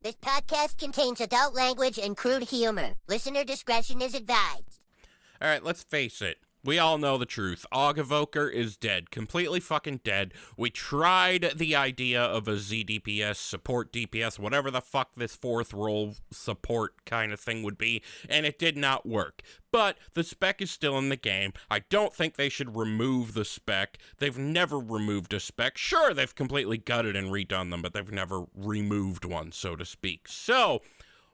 This podcast contains adult language and crude humor. Listener discretion is advised. All right, let's face it. We all know the truth. Ogg Evoker is dead. Completely fucking dead. We tried the idea of a ZDPS, support DPS, whatever the fuck this fourth role support kind of thing would be, and it did not work. But the spec is still in the game. I don't think they should remove the spec. They've never removed a spec. Sure, they've completely gutted and redone them, but they've never removed one, so to speak. So,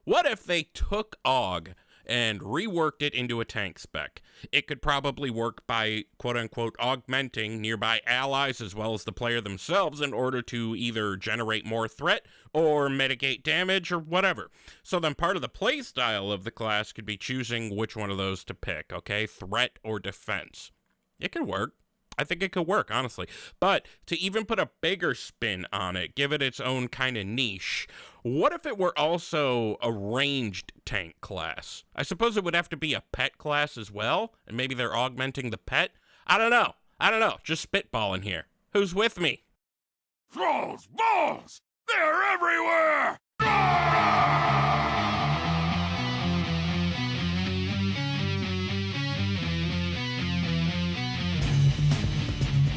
what if they took Ogg and reworked it into a tank spec? It could probably work by, quote-unquote, augmenting nearby allies as well as the player themselves in order to either generate more threat or mitigate damage or whatever. So then part of the playstyle of the class could be choosing which one of those to pick, okay? Threat or defense. It could work. I think it could work, honestly. But to even put a bigger spin on it, give it its own kind of niche, what if it were also a ranged tank class? I suppose it would have to be a pet class as well, and maybe they're augmenting the pet? I don't know. Just spitballing here. Who's with me? Thrall's balls! They're everywhere!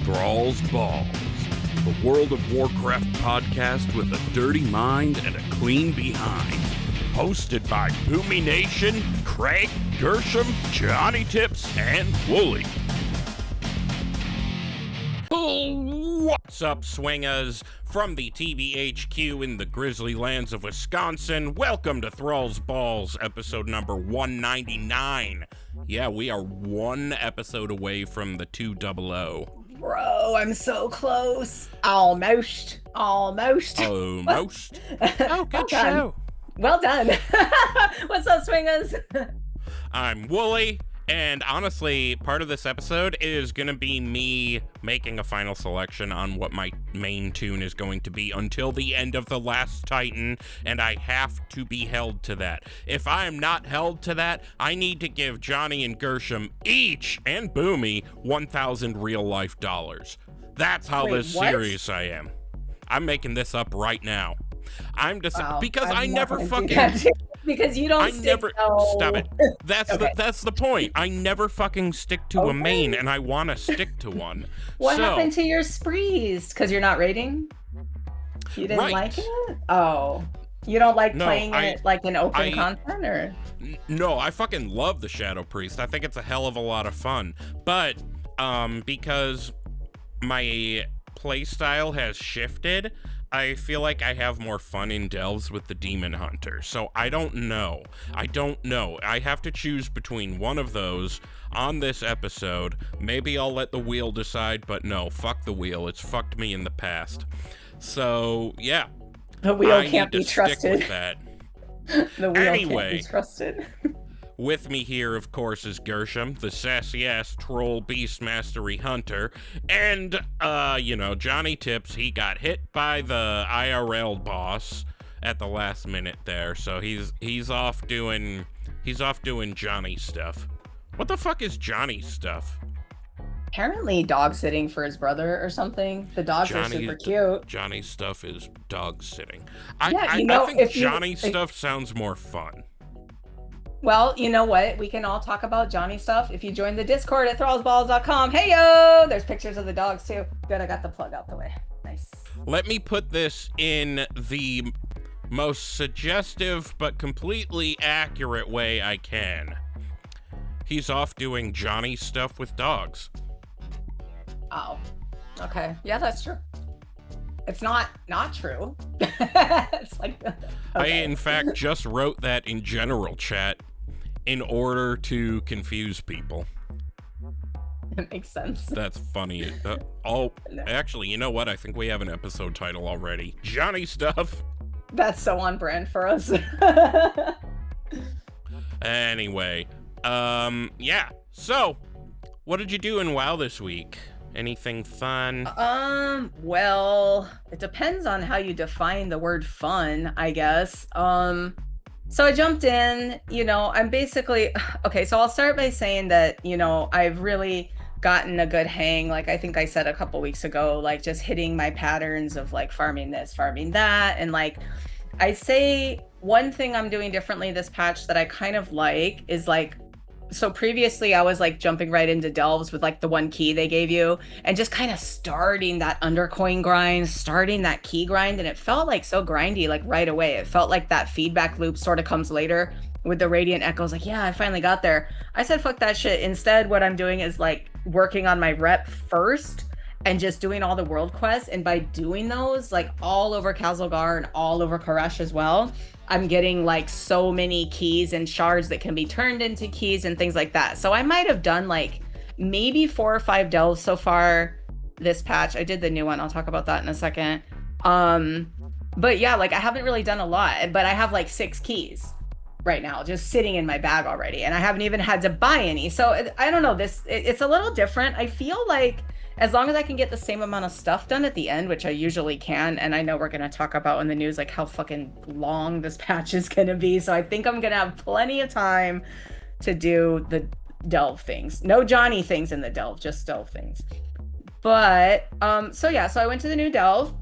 Thrall's Balls, the World of Warcraft podcast with a dirty mind and a clean behind. Hosted by Boomy Nation, CRAIIIIG, Gershom, Johnnie Tips, and Wooly. What's up, swingaz? From the tbhq in the grizzly lands of Wisconsin, welcome to Thrall's Balls, episode number 199. Yeah, we are one episode away from the 200. Bro, I'm so close. Almost. Oh, good show. Well done. What's up, swingers? I'm Wooly, and honestly, part of this episode is going to be me making a final selection on what my main tune is going to be until the end of The Last Titan, and I have to be held to that. If I am not held to that, I need to give Johnnie and Gershom each, and Boomy, 1,000 real-life dollars. That's how serious I am. I'm making this up right now. I'm just because I never fucking because you don't stop it. That's okay. That's the point. I never fucking stick to a main, and I want to stick to one. What happened to your sprees? Because you're not rating? You didn't like it? Oh, you don't like playing it like in open content, or? No, I fucking love the Shadow Priest. I think it's a hell of a lot of fun, but because my playstyle has shifted, I feel like I have more fun in delves with the Demon Hunter. So I don't know. I have to choose between one of those on this episode. Maybe I'll let the wheel decide, but no, fuck the wheel. It's fucked me in the past. So, yeah. The wheel can't be trusted. With that. The wheel can't be trusted. With me here, of course, is Gershom, the sassy-ass troll beast mastery hunter, and, Johnnie Tips. He got hit by the IRL boss at the last minute there, so he's off doing Johnnie stuff. What the fuck is Johnnie stuff? Apparently dog sitting for his brother or something. The dogs are super cute. Johnnie's stuff is dog sitting. I think Johnnie stuff sounds more fun. Well, you know what? We can all talk about Johnnie stuff if you join the Discord at ThrallsBallsPod. Hey, yo! There's pictures of the dogs, too. Good, I got the plug out the way. Nice. Let me put this in the most suggestive but completely accurate way I can. He's off doing Johnnie stuff with dogs. Oh, okay. Yeah, that's true. It's not true. It's like, okay. I, in fact, just wrote that in general chat in order to confuse people. It makes sense. That's funny. Actually, you know what? I think we have an episode title already. Johnnie stuff. That's so on brand for us. Anyway, yeah. So, what did you do in WoW this week? Anything fun? Well, it depends on how you define the word fun, I guess. So I jumped in, I'm basically, okay, so I'll start by saying that, I've really gotten a good hang, like I think I said a couple weeks ago, like just hitting my patterns of like farming this, farming that, and like I'd say one thing I'm doing differently this patch that I kind of like is like, so previously I was like jumping right into delves with like the one key they gave you and just kind of starting that undercoin grind, starting that key grind. And it felt like so grindy, like right away. It felt like that feedback loop sort of comes later with the radiant echoes. Like, yeah, I finally got there. I said, fuck that shit. Instead, what I'm doing is like working on my rep first and just doing all the world quests. And by doing those, like all over Kazalgar and all over Koresh as well, I'm getting like so many keys and shards that can be turned into keys and things like that. So I might have done like maybe 4 or 5 delves so far this patch. I did the new one. I'll talk about that in a second. But yeah, like I haven't really done a lot, but I have like 6 keys right now just sitting in my bag already. And I haven't even had to buy any. So I don't know, it's a little different. I feel like as long as I can get the same amount of stuff done at the end, which I usually can, and I know we're going to talk about in the news, like how fucking long this patch is going to be. So I think I'm going to have plenty of time to do the delve things. No Johnnie things in the delve, just delve things. But, so yeah, so I went to the new delve.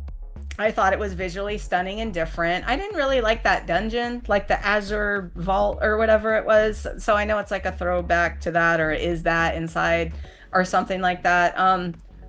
I thought it was visually stunning and different. I didn't really like that dungeon, like the Azure Vault or whatever it was. So I know it's like a throwback to that, or is that inside or something like that.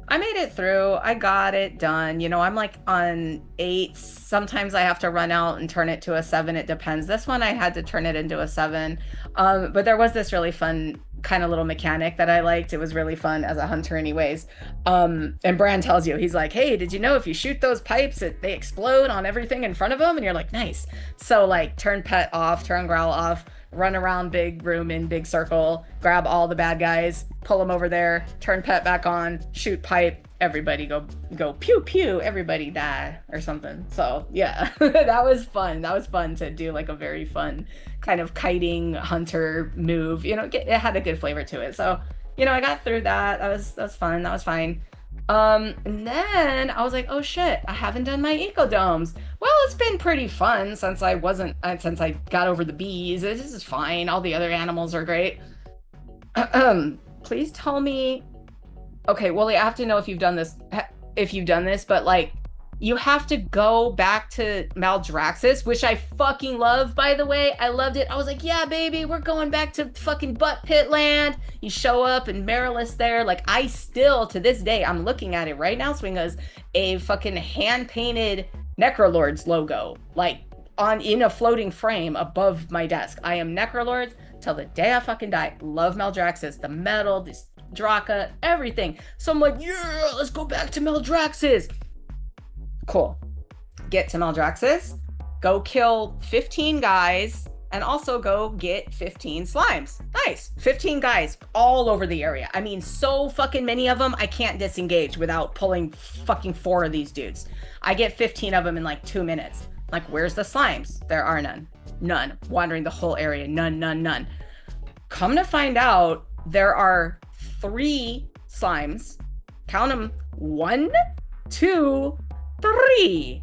I made it through. I got it done. You know, I'm like on 8. Sometimes I have to run out and turn it to a 7. It depends. This one I had to turn it into a 7. But there was this really fun kind of little mechanic that I liked. It was really fun as a hunter anyways. And Bran tells you, he's like, hey, did you know if you shoot those pipes, they explode on everything in front of them? And you're like, nice. So like turn pet off, turn growl off, run around big room in big circle, grab all the bad guys, pull them over there, turn pet back on, shoot pipe, everybody go pew pew, everybody die or something. So yeah, that was fun. That was fun to do, like a very fun kind of kiting hunter move. You know, it had a good flavor to it. So, you know, I got through that. That was fun. That was fine. And then I was like, oh shit, I haven't done my ecodomes. Well, it's been pretty fun since I got over the bees. This is fine. All the other animals are great. Please tell me. Okay, Wooly, I have to know if you've done this, but like, you have to go back to Maldraxxus, which I fucking love, by the way. I loved it. I was like, yeah, baby, we're going back to fucking Butt Pit Land. You show up and Marilis there. Like, I still, to this day, I'm looking at it right now, Swingaz, a fucking hand-painted Necrolords logo, like, in a floating frame above my desk. I am Necrolords till the day I fucking die. Love Maldraxxus, the metal, this Draka, everything. So I'm like, yeah, let's go back to Maldraxxus. Cool. Get to Maldraxxus, go kill 15 guys, and also go get 15 slimes. Nice. 15 guys all over the area. I mean, so fucking many of them, I can't disengage without pulling fucking 4 of these dudes. I get 15 of them in like 2 minutes. Like, where's the slimes? There are none. None. Wandering the whole area. None. Come to find out, there are 3 slimes. Count them. 1, 2, 3.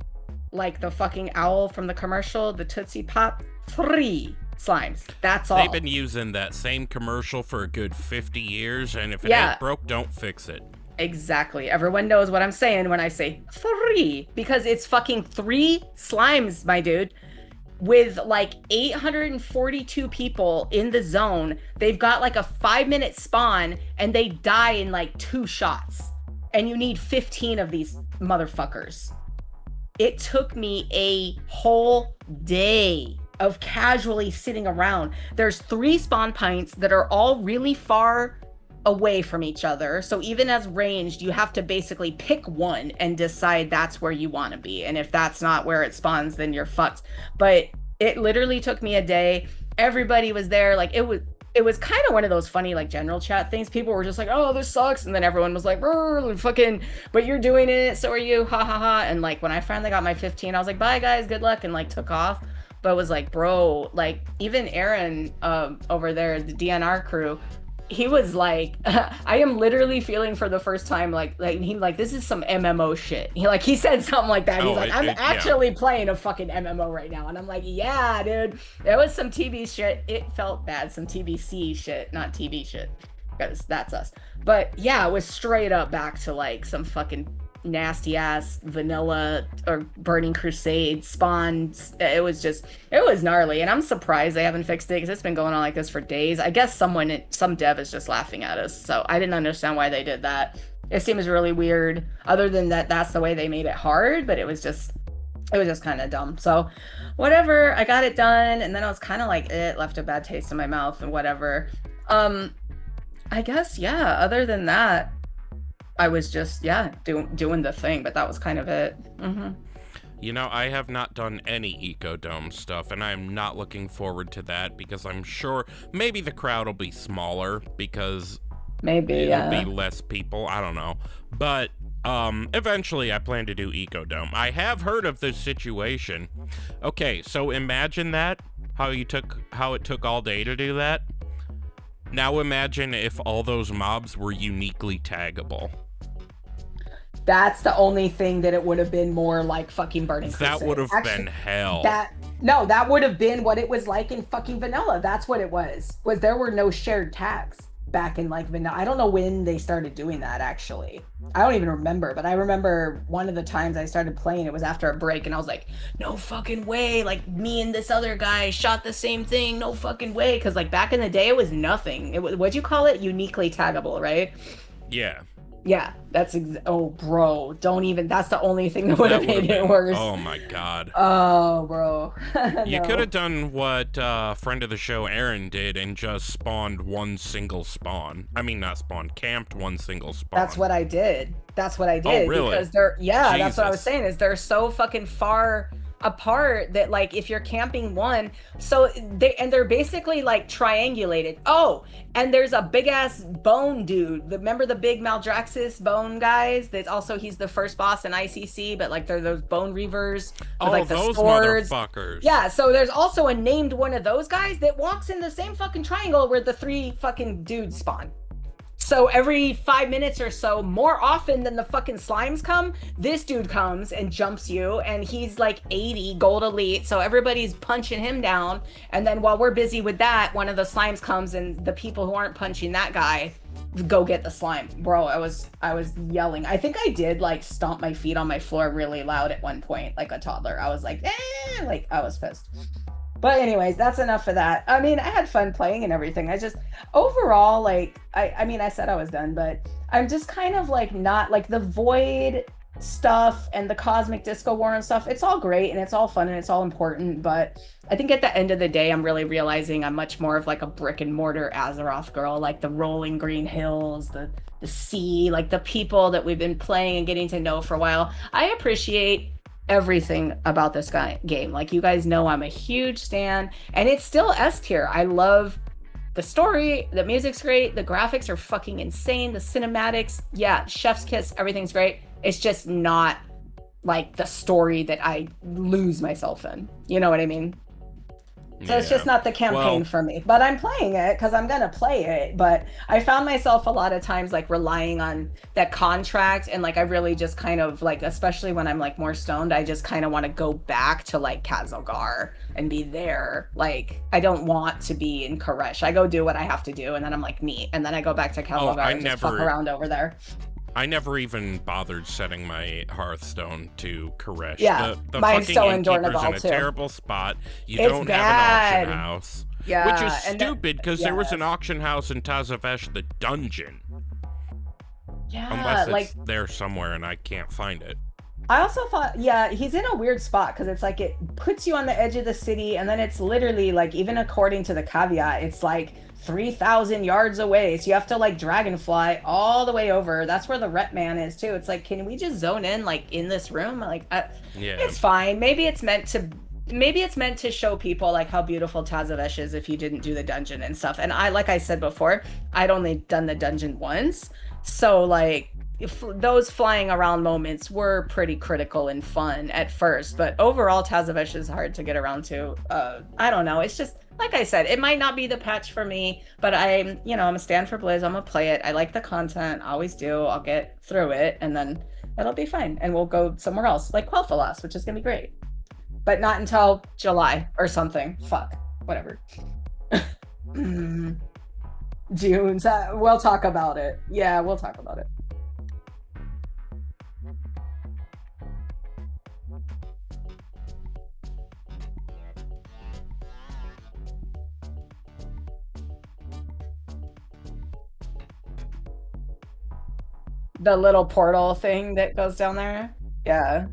Like the fucking owl from the commercial, the Tootsie Pop. 3 slimes. That's all. They've been using that same commercial for a good 50 years, and if it ain't broke, don't fix it. Exactly. Everyone knows what I'm saying when I say 3, because it's fucking 3 slimes, my dude. With like 842 people in the zone, they've got like a 5-minute spawn, and they die in like 2 shots. And you need 15 of these motherfuckers. It took me a whole day of casually sitting around. There's 3 spawn points that are all really far away from each other. So even as ranged, you have to basically pick one and decide that's where you want to be. And if that's not where it spawns, then you're fucked. But it literally took me a day. Everybody was there. Like, it was kind of one of those funny, like, general chat things. People were just like, oh, this sucks. And then everyone was like, fucking, but you're doing it. So are you. Ha ha ha. And like, when I finally got my 15, I was like, bye guys, good luck. And like took off. But it was like, bro, like even Aaron over there, the DNR crew, he was like, I am literally feeling for the first time, like this is some MMO shit. He said something like that. He's I'm actually playing a fucking MMO right now. And I'm like, yeah, dude, there was some TV shit. It felt bad. Some TBC shit, not TV shit, because that's us. But yeah, it was straight up back to like some fucking nasty ass vanilla or Burning Crusade spawn. It was gnarly, and I'm surprised they haven't fixed it because it's been going on like this for days. I guess some dev is just laughing at us, so I didn't understand why they did that. It seems really weird. Other than that, that's the way they made it hard, but it was just kind of dumb. So whatever, I got it done, and then I was kind of like, it left a bad taste in my mouth and whatever. I guess, yeah, other than that, I was just, doing the thing, but that was kind of it. You know, I have not done any Ecodome stuff, and I'm not looking forward to that because I'm sure maybe the crowd will be smaller because it'll be less people. I don't know. But eventually I plan to do Ecodome. I have heard of this situation. Okay, so imagine that, how it took all day to do that. Now imagine if all those mobs were uniquely taggable. That's the only thing that it would have been more like fucking Burning Crusade. That would have been hell. That would have been what it was like in fucking vanilla. That's what it was there were no shared tags back in like vanilla. I don't know when they started doing that, actually. I don't even remember, but I remember one of the times I started playing, it was after a break, and I was like, no fucking way, like me and this other guy shot the same thing, no fucking way, because like back in the day it was nothing. It was, what'd you call it, uniquely taggable, right? Yeah, that's oh bro, don't even, that's the only thing that would have made it worse. Oh my god. Oh bro. No. You could have done what friend of the show Aaron did and just spawned one single spawn. I mean, not spawned, camped one single spawn. That's what I did. Oh, really? Because that's what I was saying, is they're so fucking far apart that like if you're camping one, so they're basically like triangulated. Oh, and there's a big ass bone dude. Remember the big Maldraxxus bone guys? That's also, he's the first boss in ICC, but like they're those bone reavers with like the those swords. Motherfuckers. Yeah, so there's also a named one of those guys that walks in the same fucking triangle where the 3 fucking dudes spawn. So every 5 minutes or so, more often than the fucking slimes come, this dude comes and jumps you, and he's like 80 gold elite, so everybody's punching him down. And then while we're busy with that, one of the slimes comes, and the people who aren't punching that guy go get the slime. Bro, I was yelling. I think I did like stomp my feet on my floor really loud at one point, like a toddler. I was like, like I was pissed. But anyways, that's enough of that. I mean, I had fun playing and everything. I just, overall, like, I mean, I said I was done, but I'm just kind of like not, like the Void stuff and the Cosmic Disco War and stuff, it's all great and it's all fun and it's all important, but I think at the end of the day, I'm really realizing I'm much more of like a brick and mortar Azeroth girl, like the rolling green hills, the sea, like the people that we've been playing and getting to know for a while. I appreciate everything about this game. Like, you guys know I'm a huge stan, and it's still S tier. I love the story, the music's great, the graphics are fucking insane, the cinematics, yeah, chef's kiss, everything's great. It's just not like the story that I lose myself in. You know what I mean? So it's just not the campaign for me, but I'm playing it because I'm gonna play it. But I found myself a lot of times like relying on that contract, and like I really just kind of like, especially when I'm like more stoned, I just kind of want to go back to like Khazalgar and be there. Like, I don't want to be in Koresh. I go do what I have to do, and then I'm like me, and then I go back to Khazalgar and just fuck around over there. I never even bothered setting my Hearthstone to Koresh. Yeah, the mine's fucking still in innkeeper's in a too. Terrible spot. You It's don't bad. have an auction house. Yeah, which is stupid because there was yes. an auction house in Tazavesh, the dungeon. Yeah, Unless it's like there somewhere and I can't find it. I also thought, yeah, he's in a weird spot because it's like it puts you on the edge of the city, and then it's literally like, even according to the caveat, it's like 3,000 yards away, so you have to like dragonfly all the way over. That's where the rep man is too. It's like, can we just zone in like in this room? Like, yeah, it's fine. Maybe it's meant to show people like how beautiful Tazavesh is if you didn't do the dungeon and stuff. And I, like I said before, I'd only done the dungeon once, so like if those flying around moments were pretty critical and fun at first, but overall Tazavesh is hard to get around to. I don't know, it's just, like I said, it might not be the patch for me, but I'm a stand for Blizz. I'm gonna play it. I like the content, I always do. I'll get through it, and then it'll be fine, and we'll go somewhere else, like Quel'Thalas, which is gonna be great. But not until July or something. Fuck. Whatever. June. We'll talk about it. Yeah, we'll talk about it. The little portal thing that goes down there. Yeah.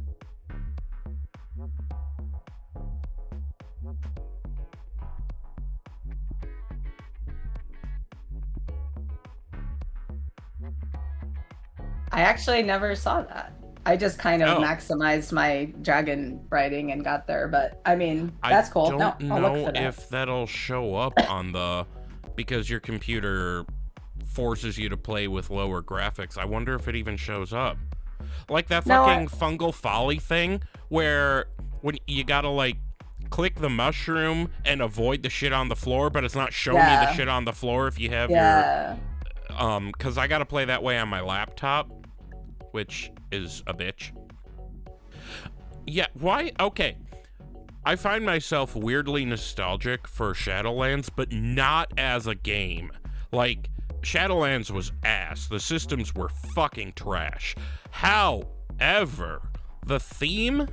I actually never saw that. I just kind of maximized my dragon riding and got there, but I mean, that's cool. I don't I'll look know for that. if that'll show up on the, because your computer forces you to play with lower graphics. I wonder if it even shows up. Like that fucking fungal folly thing where when you gotta like click the mushroom and avoid the shit on the floor, but it's not showing you the shit on the floor if you have your because I gotta play that way on my laptop, which is a bitch. Yeah, why? Okay. I find myself weirdly nostalgic for Shadowlands, but not as a game. Like, Shadowlands was ass. The systems were fucking trash. However, the theme,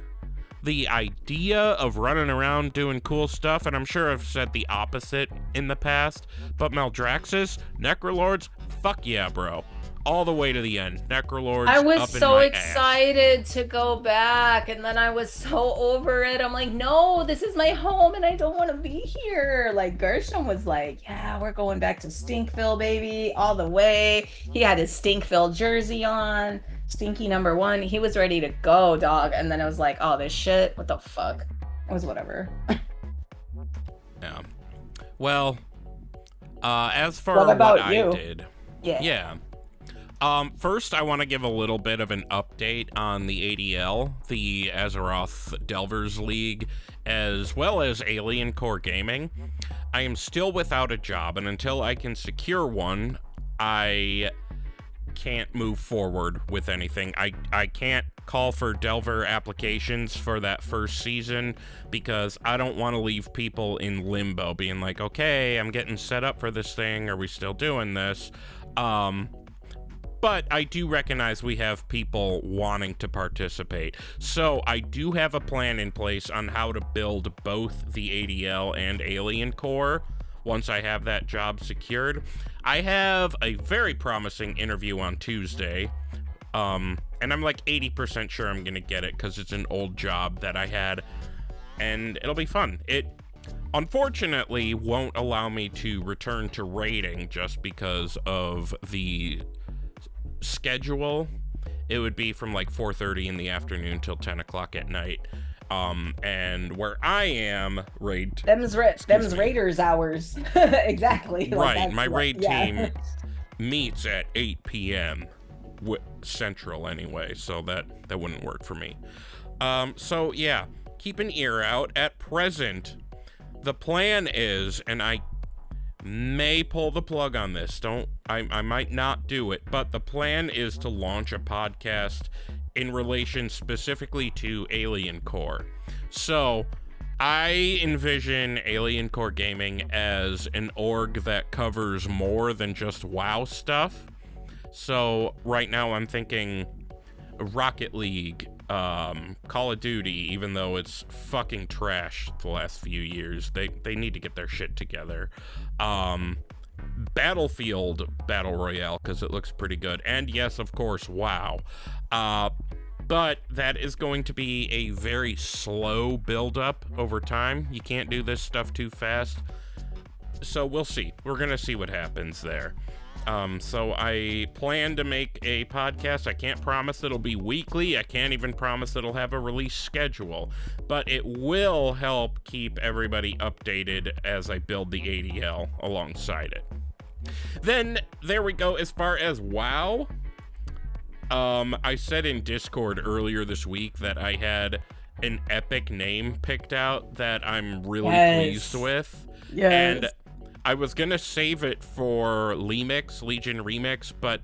the idea of running around doing cool stuff, and I'm sure I've said the opposite in the past, but Maldraxxus, Necrolords, fuck yeah, bro. All the way to the end. Necrolords. I was up in so my excited to go back, and then I was so over it. I'm like, no, this is my home, and I don't want to be here. Like, Gershom was like, yeah, we're going back to Stinkville, baby, all the way. He had his Stinkville jersey on, Stinky #1. He was ready to go, dog. And then I was like, oh, this shit, what the fuck? It was whatever. Yeah. Well, as for what about what you? I did. Yeah. First, I want to give a little bit of an update on the ADL, the Azeroth Delvers League, as well as Alien Core Gaming. I am still without a job, and until I can secure one, I can't move forward with anything. I can't call for Delver applications for that first season because I don't want to leave people in limbo being like, okay, I'm getting set up for this thing. Are we still doing this? But I do recognize we have people wanting to participate. So I do have a plan in place on how to build both the ADL and Alien Core once I have that job secured. I have a very promising interview on Tuesday. And I'm like 80% sure I'm going to get it because it's an old job that I had. And it'll be fun. It unfortunately won't allow me to return to raiding just because of the schedule. It would be from like 4:30 in the afternoon till 10 o'clock at night. And where I am, them's Raiders hours. Exactly. Right. Like my raid team meets at 8 p.m. Central anyway, so that wouldn't work for me. So yeah, keep an ear out. At present, the plan is, and I may pull the plug on this. I might not do it, but the plan is to launch a podcast in relation specifically to Alien Core. So I envision Alien Core Gaming as an org that covers more than just WoW stuff. So right now I'm thinking Rocket League, Call of Duty, even though it's fucking trash the last few years. They need to get their shit together. Battlefield Battle Royale, because it looks pretty good. And yes, of course, WoW. But that is going to be a very slow build-up over time. You can't do this stuff too fast. So we'll see. We're going to see what happens there. So I plan to make a podcast. I can't promise it'll be weekly. I can't even promise it'll have a release schedule, but it will help keep everybody updated as I build the ADL alongside it. Then there we go. As far as WoW, I said in Discord earlier this week that I had an epic name picked out that I'm really pleased with. Yes. And I was gonna save it for Legion Remix, but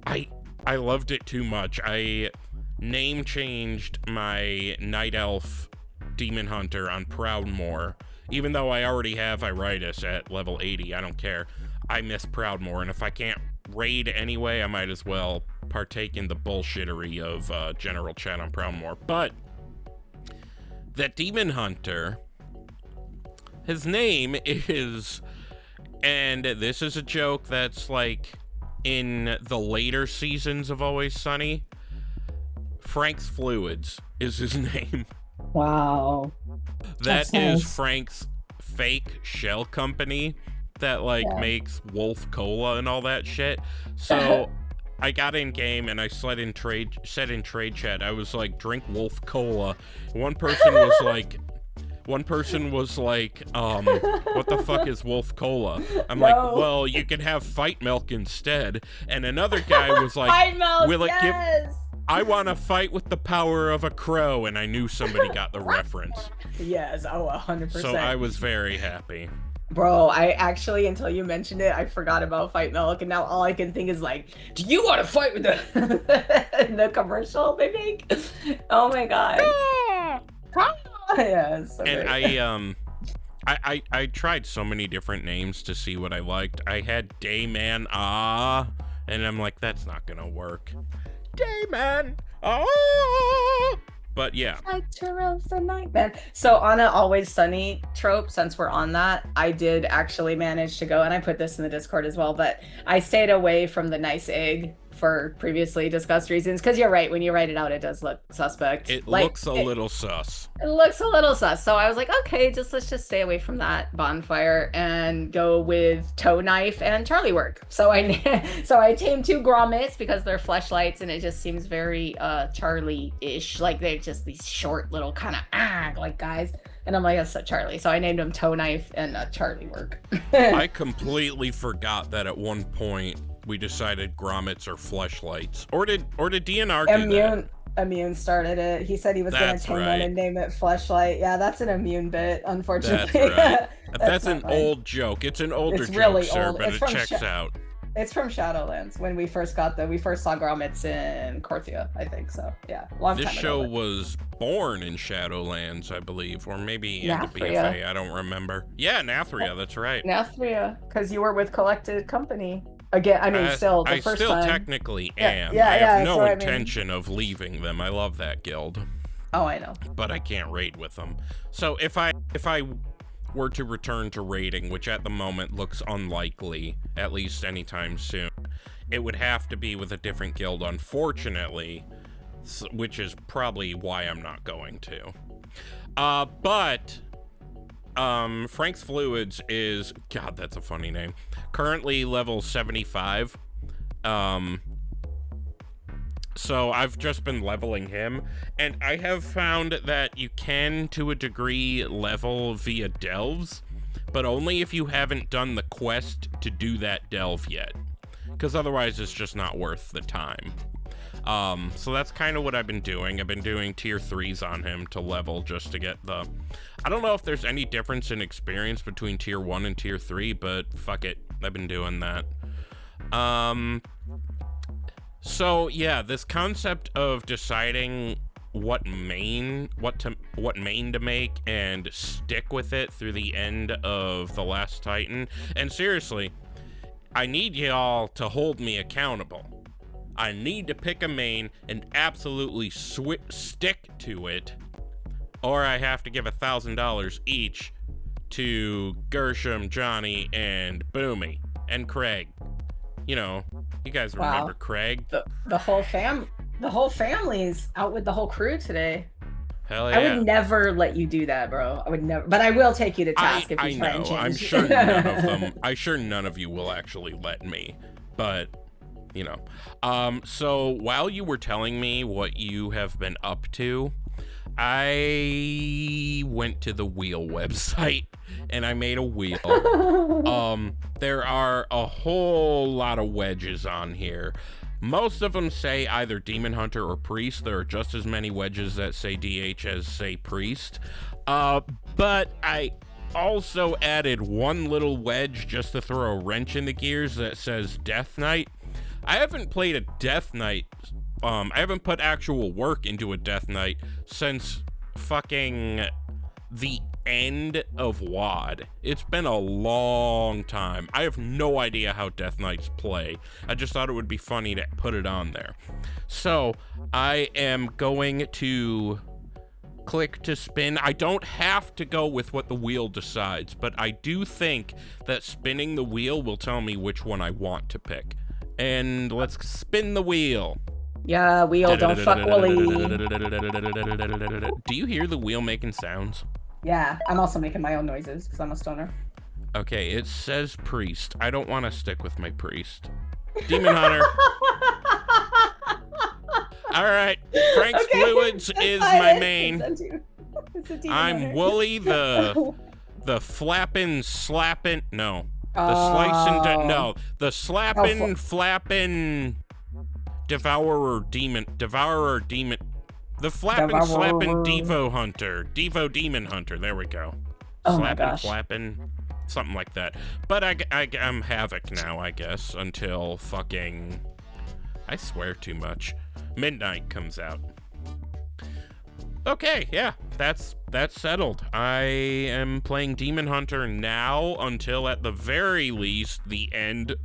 I loved it too much. I name changed my Night Elf Demon Hunter on Proudmoore, even though I already have Iritis at level 80. I don't care. I miss Proudmoore, and if I can't raid anyway, I might as well partake in the bullshittery of general chat on Proudmoore. But that Demon Hunter, his name is... And this is a joke that's like in the later seasons of Always Sunny. Frank's Fluids is his name. Wow. That That's is nice. Frank's fake shell company that like makes Wolf Cola and all that shit. So I got in game and I said in trade chat, I was like, drink Wolf Cola. One person was like, what the fuck is Wolf Cola? I'm like, well, you can have fight milk instead. And another guy was like, Fight milk, will it yes! give? I want to fight with the power of a crow, and I knew somebody got the reference. Yes, 100%. So I was very happy. Bro, I actually, until you mentioned it, I forgot about Fight Milk, and now all I can think is like, do you want to fight with the commercial they make? Oh my god. Yeah, it's so And great. I tried so many different names to see what I liked. I had Dayman and I'm like, that's not gonna work. Dayman But yeah. Fighter of the night, man. So on an Always Sunny trope, since we're on that, I did actually manage to go, and I put this in the Discord as well, but I stayed away from the nice egg for previously discussed reasons, because you're right, when you write it out, it does look suspect. It looks a little sus. It looks a little sus. So I was like, okay, let's just stay away from that bonfire and go with Toe Knife and Charlie Work. So I tamed 2 grommets because they're fleshlights, and it just seems very Charlie-ish. Like they're just these short little kind of like guys. And I'm like, that's so Charlie. So I named them Toe Knife and Charlie Work. I completely forgot that at one point we decided grommets are fleshlights. Or did DNR do that? Immune started it. He said he was going to tame one and name it Fleshlight. Yeah, that's an Immune bit, unfortunately. That's right. That's an mine. old joke. It's an older joke, really sir, old. but It's it from checks out. It's from Shadowlands when we first saw grommets in Korthia, I think. So yeah, long time This ago. show was born in Shadowlands, I believe, or maybe in the BFA. I don't remember. Yeah, Nathria, that's right. Nathria, because you were with Collected Company. Again, I mean, still, the first time. I still technically am. Yeah, I have no so intention of leaving them. I love that guild. Oh, I know. But I can't raid with them. So if I were to return to raiding, which at the moment looks unlikely, at least anytime soon, it would have to be with a different guild, unfortunately, which is probably why I'm not going to. But Frank's Fluids is, God, that's a funny name, currently level 75. So I've just been leveling him, and I have found that you can, to a degree, level via delves, but only if you haven't done the quest to do that delve yet, because otherwise it's just not worth the time. So that's kind of what I've been doing. I've been doing tier 3s on him to level just to get the... I don't know if there's any difference in experience between tier 1 and tier 3, but fuck it. I've been doing that. So yeah, this concept of deciding what main to make and stick with it through the end of The Last Titan. And seriously, I need y'all to hold me accountable. I need to pick a main and absolutely stick to it, or I have to give $1,000 each to Gershom, Johnnie, and Boomy, and Craig. You know, you guys remember Craig? The whole family's out with the whole crew today. Hell yeah. I would never let you do that, bro. I would never, but I will take you to task if you try and change. I'm sure none of you will actually let me, but you know. So while you were telling me what you have been up to, I went to the wheel website and I made a wheel. There are a whole lot of wedges on here. Most of them say either Demon Hunter or Priest. There are just as many wedges that say DH as say Priest. But I also added one little wedge just to throw a wrench in the gears that says Death Knight. I haven't played a Death Knight. I haven't put actual work into a Death Knight since fucking the end of WoD. It's been a long time. I have no idea how Death Knights play. I just thought it would be funny to put it on there. So I am going to click to spin. I don't have to go with what the wheel decides, but I do think that spinning the wheel will tell me which one I want to pick. And let's spin the wheel. Yeah, wheel, don't fuck Wooly. Do you hear the wheel making sounds? Yeah, I'm also making my own noises because I'm a stoner. Okay, it says priest. I don't want to stick with my priest. Demon Hunter. All right, Frank's Fluids is my main. I'm Wooly, the flappin', slappin', no. The slicing, no. The slappin', flappin', devourer demon. The flappin', slappin' Devo demon hunter. There we go. Oh slappin', my gosh. flappin', something like that. But I'm Havoc now, I guess, until fucking, I swear too much, midnight comes out. Okay, yeah, that's settled. I am playing Demon Hunter now until at the very least the end,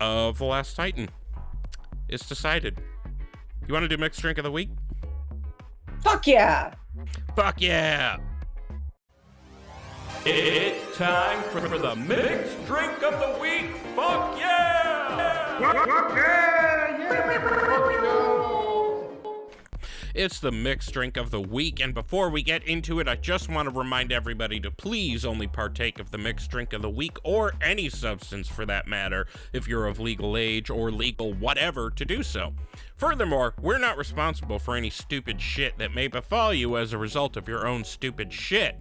of The Last Titan. It's decided. You want to do mixed drink of the week? Fuck yeah! Fuck yeah! It's time for the mixed drink of the week. Fuck yeah! It's the mixed drink of the week, and before we get into it, I just want to remind everybody to please only partake of the mixed drink of the week, or any substance for that matter, if you're of legal age or legal whatever to do so. Furthermore, we're not responsible for any stupid shit that may befall you as a result of your own stupid shit.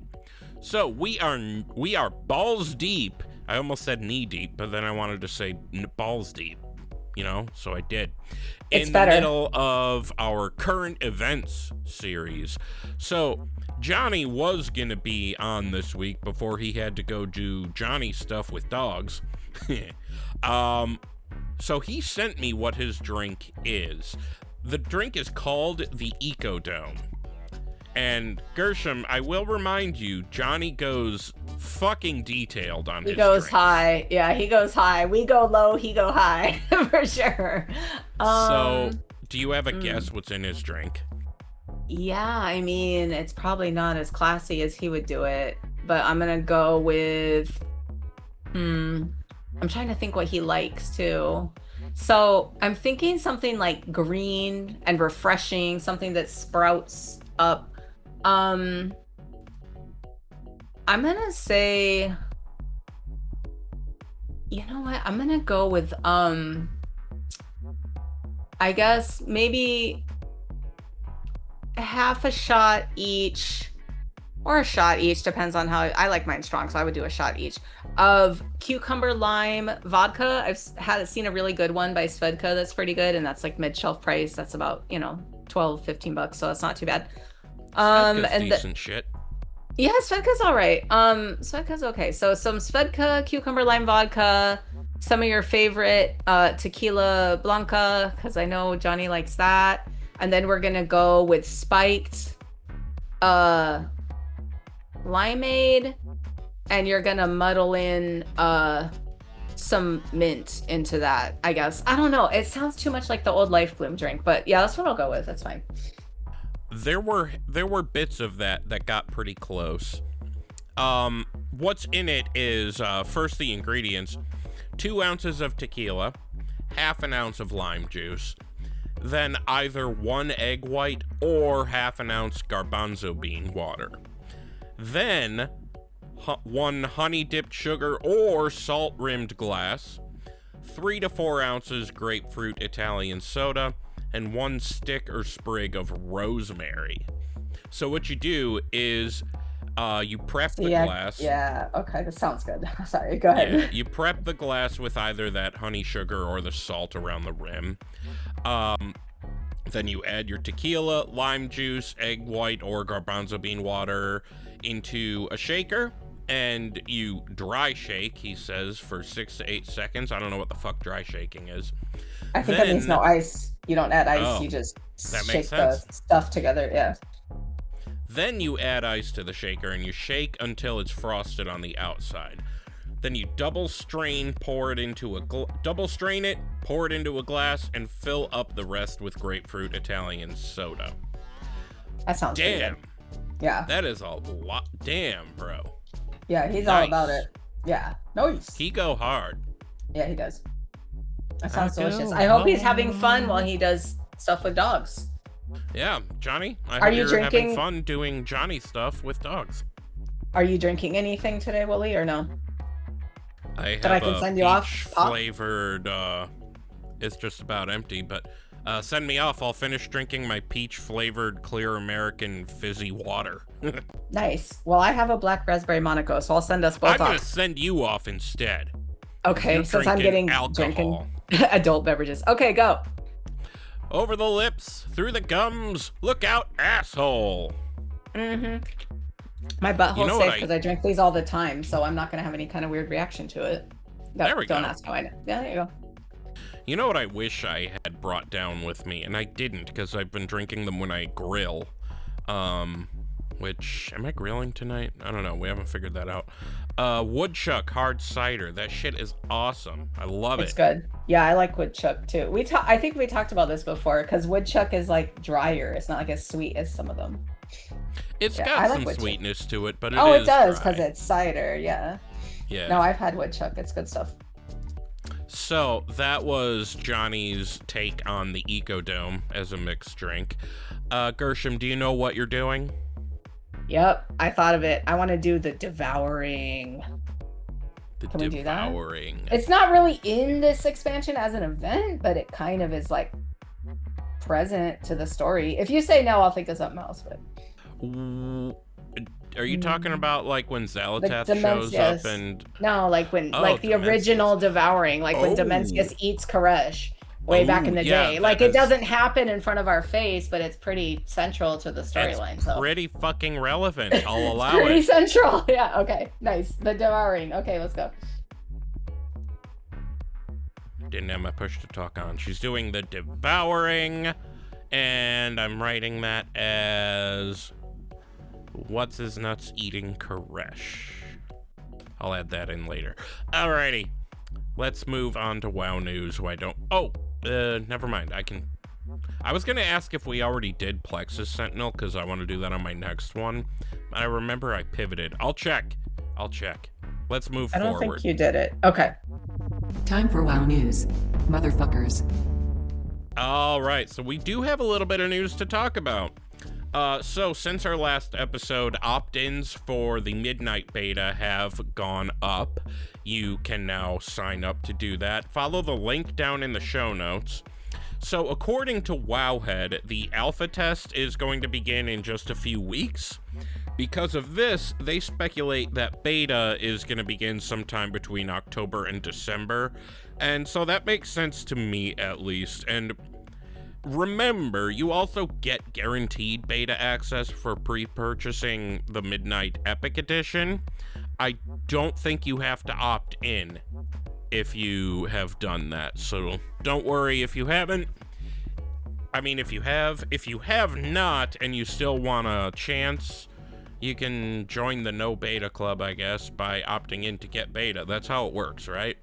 So we are balls deep. I almost said knee deep, but then I wanted to say balls deep. You know, so I did. In the middle of our current events series. So Johnnie was gonna be on this week before he had to go do Johnnie stuff with dogs. So he sent me what his drink is. The drink is called the Ecodome. And Gershom, I will remind you, Johnnie goes fucking detailed on his He goes drink. high. Yeah, he goes high. We go low, he go high. For sure. So, do you have a guess what's in his drink? Yeah, I mean, it's probably not as classy as he would do it. But I'm going to go with... I'm trying to think what he likes, too. So, I'm thinking something like green and refreshing, something that sprouts up. I'm gonna say, you know what? I'm gonna go with I guess maybe half a shot each, or a shot each, depends on how I like mine strong, so I would do a shot each of cucumber lime vodka. I've seen a really good one by Svedka that's pretty good, and that's like mid-shelf price. That's about, you know, $12-15, so that's not too bad. And decent shit. Yeah, Svedka's all right. Svedka's okay. So some Svedka cucumber lime vodka, some of your favorite tequila blanca, because I know Johnnie likes that. And then we're gonna go with spiked limeade, and you're gonna muddle in some mint into that, I guess. I don't know. It sounds too much like the old Life Bloom drink, but yeah, that's what I'll go with. That's fine. There were bits of that got pretty close. What's in it is first the ingredients: 2 ounces of tequila, half an ounce of lime juice, then either 1 egg white or half an ounce garbanzo bean water, then 1 honey dipped sugar or salt rimmed glass, 3 to 4 ounces grapefruit Italian soda, and 1 stick or sprig of rosemary. So what you do is you prep the glass. Yeah, okay, that sounds good. Sorry, go ahead. Yeah, you prep the glass with either that honey sugar or the salt around the rim. Then you add your tequila, lime juice, egg white, or garbanzo bean water into a shaker, and you dry shake, he says, for 6 to 8 seconds. I don't know what the fuck dry shaking is. I think that means no ice. You don't add ice, you just shake the stuff together, yeah. Then you add ice to the shaker and you shake until it's frosted on the outside. Then you double strain it, pour it into a glass, and fill up the rest with grapefruit Italian soda. That sounds good. Yeah. That is a lot. Damn, bro. Yeah, he's all about it. Yeah. Nice. He go hard. Yeah, he does. That sounds delicious. I hope he's having fun while he does stuff with dogs. Yeah, Johnny, I Are hope you you're having drinking- fun doing Johnny stuff with dogs. Are you drinking anything today, Willie, or no? I have That I can a send you off? peach-flavored, it's just about empty, but send me off. I'll finish drinking my peach-flavored Clear American fizzy water. Nice. Well, I have a black raspberry Monaco, so I'll send us both I'm gonna off. send you off instead. Okay, You're since I'm drinking getting drinking alcohol. adult beverages. Okay, go. Over the lips, through the gums, look out, asshole. Mm-hmm. My butthole's You know safe what because I drink these all the time, so I'm not gonna have any kind of weird reaction to it. There we Don't go. ask how I know. Yeah, there you go. You know what I wish I had brought down with me, and I didn't because I've been drinking them when I grill. Which, am I grilling tonight? I don't know. We haven't figured that out. Woodchuck hard cider. That shit is awesome. I love It's it. good. Yeah, I like woodchuck too. I think we talked about this before because woodchuck is like drier. It's not like as sweet as some of them. It's Yeah, I got like some woodchuck. sweetness to it, but Oh, is it does dry. because it's cider. Yeah. Yeah. No, I've had woodchuck. It's good stuff. So that was Johnny's take on the Ecodome as a mixed drink. Gershom, do you know what you're doing? Yep, I thought of it. I want to do the devouring. The Can we do that? Devouring. It's not really in this expansion as an event, but it kind of is like present to the story. If you say no, I'll think of something else. But Are you talking about like when Zalatath Like shows Demencius. up and no, like when Oh, like the Demencius. original devouring, like when Oh. Demencius eats Koresh way back in the yeah, day. that Like it is- doesn't happen in front of our face, but it's pretty central to the storyline. it's So pretty fucking relevant. I'll allow pretty it. central. Yeah. Okay. Nice. The devouring. Okay, let's go. Didn't have my push to talk on. She's doing the Devouring, and I'm writing that as what's his nuts eating Koresh. I'll add that in later. Alrighty, let's move on to WoW news. Why don't? Oh, never mind. I was gonna ask if we already did Plexus Sentinel because I want to do that on my next one. I remember I pivoted. I'll check. Let's move I don't forward. think you did it. Okay. Time for WoW News. Motherfuckers. All right, so we do have a little bit of news to talk about. So since our last episode, opt-ins for the Midnight Beta have gone up. You can now sign up to do that. Follow the link down in the show notes. So according to Wowhead, the alpha test is going to begin in just a few weeks. Because of this, they speculate that beta is going to begin sometime between October and December. And so that makes sense to me, at least. And remember, you also get guaranteed beta access for pre-purchasing the Midnight Epic Edition. I don't think you have to opt in if you have done that. So don't worry if you haven't. I mean, if you have not and you still want a chance, you can join the no beta club, I guess, by opting in to get beta. That's how it works, right?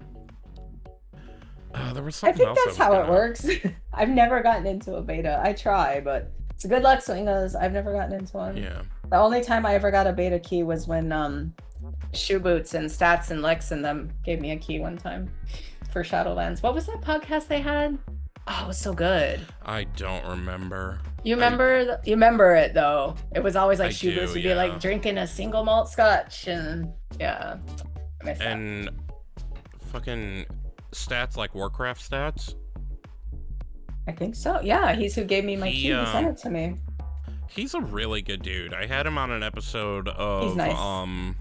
There was I something think else that's I was how it gonna- works. I've never gotten into a beta. I try, but it's good luck, swingers. I've never gotten into one. Yeah. The only time I ever got a beta key was when Shoe Boots and Stats and Lex and them gave me a key one time for Shadowlands. What was that podcast they had? Oh, it was so good. I don't remember. You remember? You remember it though. It was always like I Shoe Boots do, would be yeah. like drinking a single malt scotch and yeah. I miss that. And fucking stats like Warcraft stats. I think so. Yeah, he's who gave me my He, key. He sent it to me. He's a really good dude. I had him on an episode of He's nice.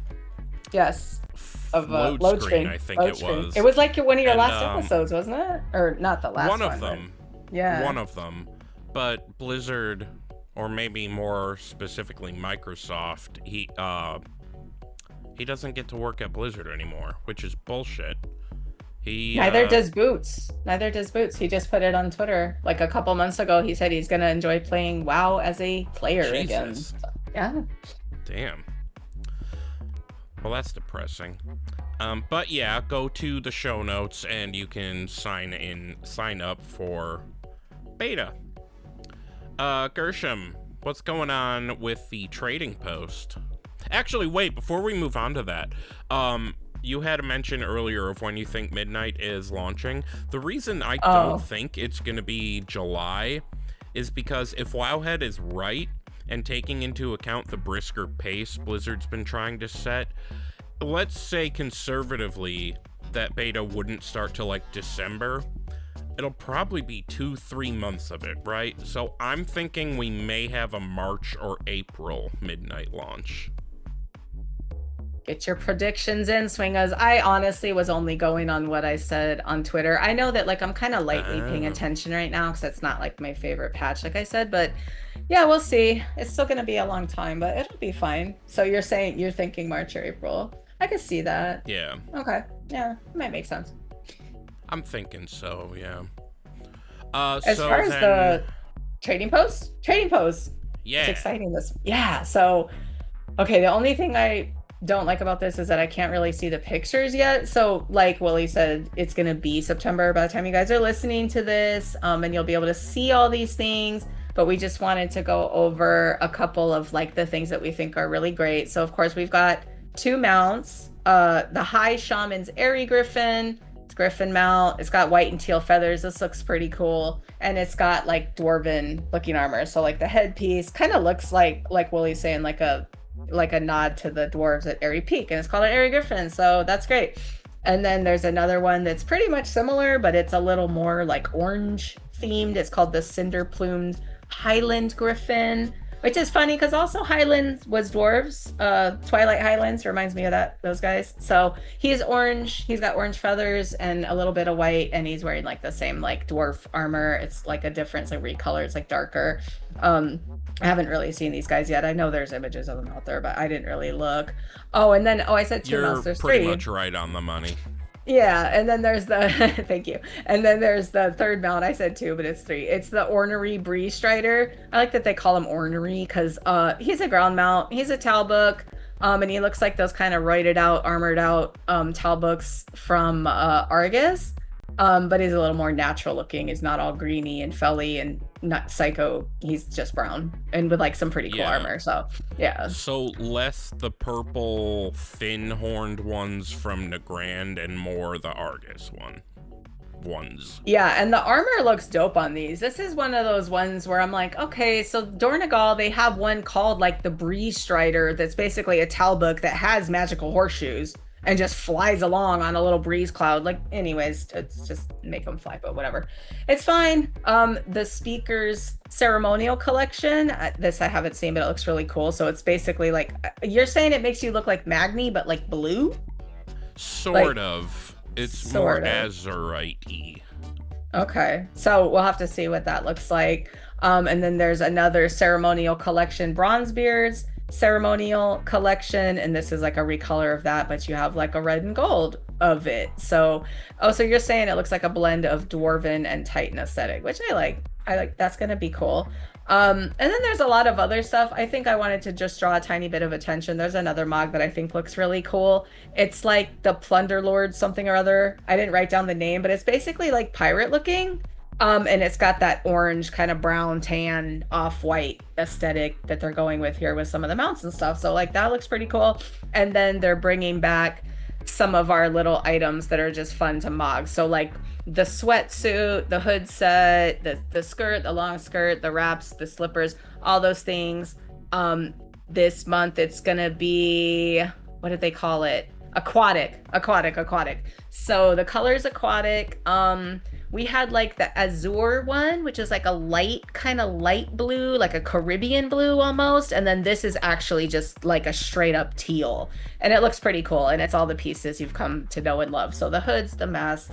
Yes. Of Load Screen, I think Load it Screen. was. It was like one of your And, last episodes, wasn't it? Or not the last one. one of but- them. Yeah. One of them. But Blizzard, or maybe more specifically Microsoft, he doesn't get to work at Blizzard anymore, which is bullshit. Neither does Boots. Neither does Boots. He just put it on Twitter like a couple months ago. He said he's gonna enjoy playing WoW as a player again. Jesus. So, yeah. Damn. Well, that's depressing. But yeah, go to the show notes and you can sign up for beta. Gershom, what's going on with the trading post? Actually, wait, before we move on to that, you had a mention earlier of when you think Midnight is launching. The reason I Oh. don't think it's going to be July is because if Wowhead is right, and taking into account the brisker pace Blizzard's been trying to set, let's say conservatively that beta wouldn't start till like December. It'll probably be 2-3 months of it, right? So I'm thinking we may have a March or April Midnight launch. Get your predictions in, swingers. I honestly was only going on what I said on Twitter. I know that like I'm kind of lightly paying attention right now because it's not like my favorite patch, like I said, but yeah, we'll see. It's still gonna be a long time, but it'll be fine. So you're saying you're thinking March or April? I could see that. Yeah. Okay. Yeah, it might make sense. I'm thinking so, yeah. As so far as then, the trading post, yeah. it's exciting. So okay, the only thing I don't like about this is that I can't really see the pictures yet. So like Willie said, it's gonna be September by the time you guys are listening to this, and you'll be able to see all these things. But we just wanted to go over a couple of like the things that we think are really great. So of course we've got 2 mounts. The High Shaman's Airy Griffin. It's Griffin mount. It's got white and teal feathers. This looks pretty cool. And it's got like dwarven looking armor. So like the headpiece kind of looks like Willie's saying, like a nod to the dwarves at Airy Peak, and it's called an Airy Griffin, so that's great. And then there's another one that's pretty much similar, but it's a little more like orange themed. It's called the Cinder Plumed Highland Griffin, which is funny because also Highland was dwarves. Twilight Highlands reminds me of those guys. So he's orange, he's got orange feathers and a little bit of white, and he's wearing like the same like dwarf armor. It's like a difference, like recolor, it's like darker. I haven't really seen these guys yet. I know there's images of them out there, but I didn't really look. Oh, and then I said 2 mounts. There's pretty 3. much right on the money. Yeah, and then there's the thank you. And then there's the 3rd mount. I said 2, but it's 3. It's the Ornery Bree Strider. I like that they call him Ornery because he's a ground mount. He's a Talbook, and he looks like those kind of roided out, armored out Talbooks from Argus. But he's a little more natural looking. He's not all greeny and felly and not psycho. He's just brown and with like some pretty cool armor. So yeah. So less the purple thin horned ones from Nagrand and more the Argus ones. Yeah, and the armor looks dope on these. This is one of those ones where I'm like, okay, so Dornegal, they have one called like the Breeze Strider that's basically a Talbook that has magical horseshoes and just flies along on a little breeze cloud. Like, anyways, it's just make them fly, but whatever. It's fine. The Speaker's Ceremonial Collection, this I haven't seen, but it looks really cool. So it's basically like, you're saying it makes you look like Magni, but like blue? Sort of. It's more azurite-y. Okay, so we'll have to see what that looks like. And then there's another Ceremonial Collection, Bronzebeard's Ceremonial Collection, and this is like a recolor of that, but you have like a red and gold of it. So so you're saying it looks like a blend of dwarven and Titan aesthetic, which I like. That's gonna be cool. And then there's a lot of other stuff. I think I wanted to just draw a tiny bit of attention. There's another mog that I think looks really cool. It's like the Plunder Lord something or other. I didn't write down the name, but it's basically like pirate looking. And it's got that orange kind of brown tan off-white aesthetic that they're going with here with some of the mounts and stuff. So like that looks pretty cool. And then they're bringing back some of our little items that are just fun to mog. So like the sweatsuit, the hood set, the skirt, the long skirt, the wraps, the slippers, all those things. This month it's gonna be, what did they call it? Aquatic. So the color's aquatic. We had like the azure one, which is like a light blue, like a Caribbean blue almost. And then this is actually just like a straight up teal. And it looks pretty cool. And it's all the pieces you've come to know and love. So the hoods, the mask,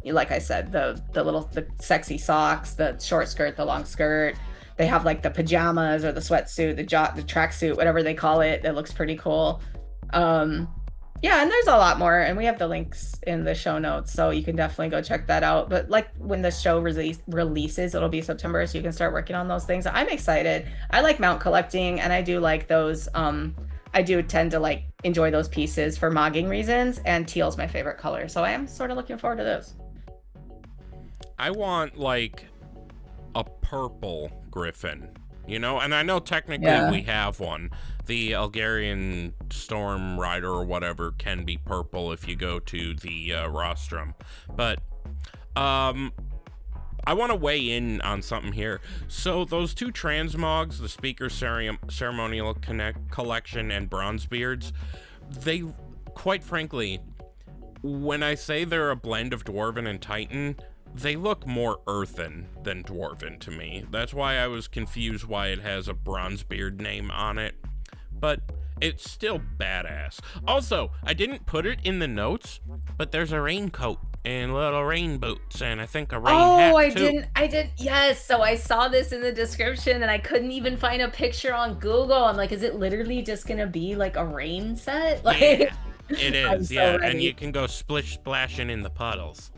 like I said, the sexy socks, the short skirt, the long skirt. They have like the pajamas or the sweatsuit, the tracksuit, whatever they call it. It looks pretty cool. Yeah, and there's a lot more, and we have the links in the show notes, so you can definitely go check that out. But like when the show releases, it'll be September, so you can start working on those things. I'm excited. I like mount collecting, and I do like those. I do tend to like enjoy those pieces for mogging reasons, and teal's my favorite color, so I am sort of looking forward to those. I want like a purple griffin, you know, and I know technically we have one, The Algerian Storm Rider or whatever can be purple if you go to the rostrum. But I want to weigh in on something here. So those two transmogs, the Speaker Ceremonial Collection and Bronzebeards, they, quite frankly, when I say they're a blend of Dwarven and Titan, they look more earthen than Dwarven to me. That's why I was confused why it has a Bronzebeard name on it. But it's still badass. Also, I didn't put it in the notes, but there's a raincoat and little rain boots and I think a rain hat too. I did. Yes. So I saw this in the description and I couldn't even find a picture on Google. I'm like, is it literally just going to be like a rain set? Like, yeah, it is. so Yeah. ready. And you can go splish splashing in the puddles.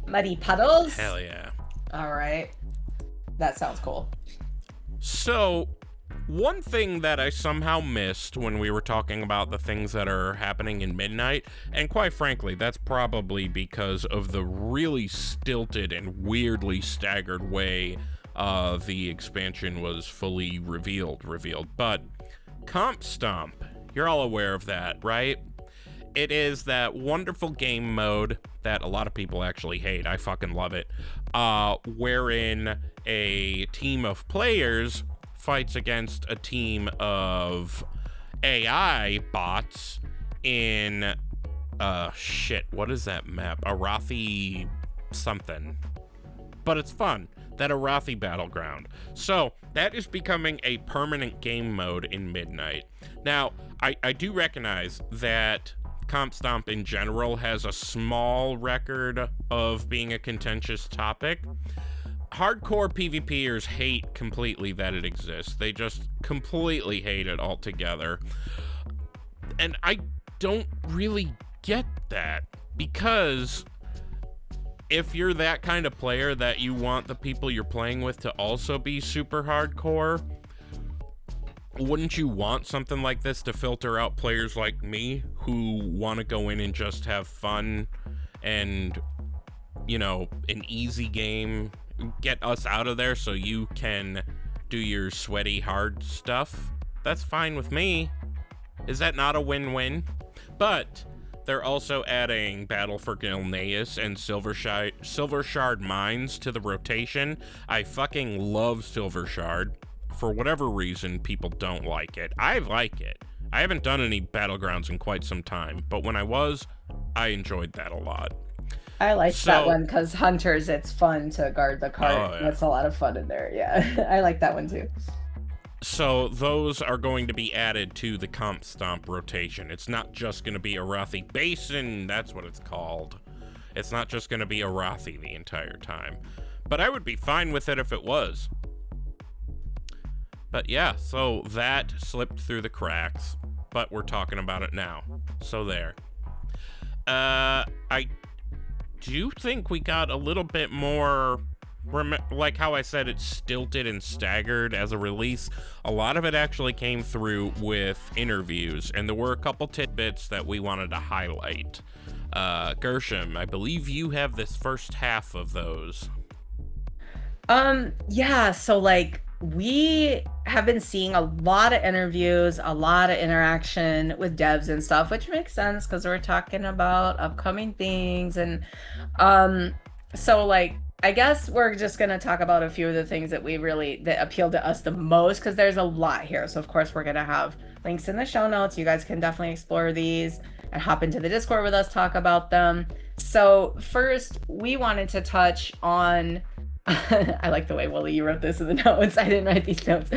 Muddy puddles? Hell yeah. All right. That sounds cool. So, one thing that I somehow missed when we were talking about the things that are happening in Midnight, and quite frankly, that's probably because of the really stilted and weirdly staggered way the expansion was fully revealed, but Comp Stomp, you're all aware of that, right? It is that wonderful game mode that a lot of people actually hate. I fucking love it. Wherein a team of players fights against a team of AI bots in, what is that map? Arathi something. But it's fun. That Arathi battleground. So, that is becoming a permanent game mode in Midnight. Now, I do recognize that Comp Stomp in general has a small record of being a contentious topic. Hardcore PvPers hate completely that it exists. They just completely hate it altogether. And I don't really get that, because if you're that kind of player that you want the people you're playing with to also be super hardcore, wouldn't you want something like this to filter out players like me who want to go in and just have fun and, you know, an easy game, get us out of there so you can do your sweaty hard stuff? That's fine with me. Is that not a win-win? But they're also adding Battle for Gilneas and Silver Shard Mines to the rotation. I fucking love Silver Shard. For whatever reason, people don't like it. I like it. I haven't done any Battlegrounds in quite some time, but when I was, I enjoyed that a lot. I like that one because Hunters, it's fun to guard the cart. Oh, yeah. That's a lot of fun in there. Yeah, I like that one too. So those are going to be added to the Comp Stomp rotation. It's not just going to be Arathi Basin, that's what it's called. It's not just going to be Arathi the entire time. But I would be fine with it if it was. But yeah, so that slipped through the cracks, but we're talking about it now. So there. I do think we got a little bit more, like how I said it's stilted and staggered as a release. A lot of it actually came through with interviews, and there were a couple tidbits that we wanted to highlight. Gershom, I believe you have this first half of those. Yeah, so like we have been seeing a lot of interviews, a lot of interaction with devs and stuff, which makes sense because we're talking about upcoming things. And so like I guess we're just going to talk about a few of the things that that appealed to us the most, because there's a lot here. So of course we're going to have links in the show notes. You guys can definitely explore these and hop into the Discord with us, talk about them. So first we wanted to touch on I like the way, Willie, you wrote this in the notes. I didn't write these notes.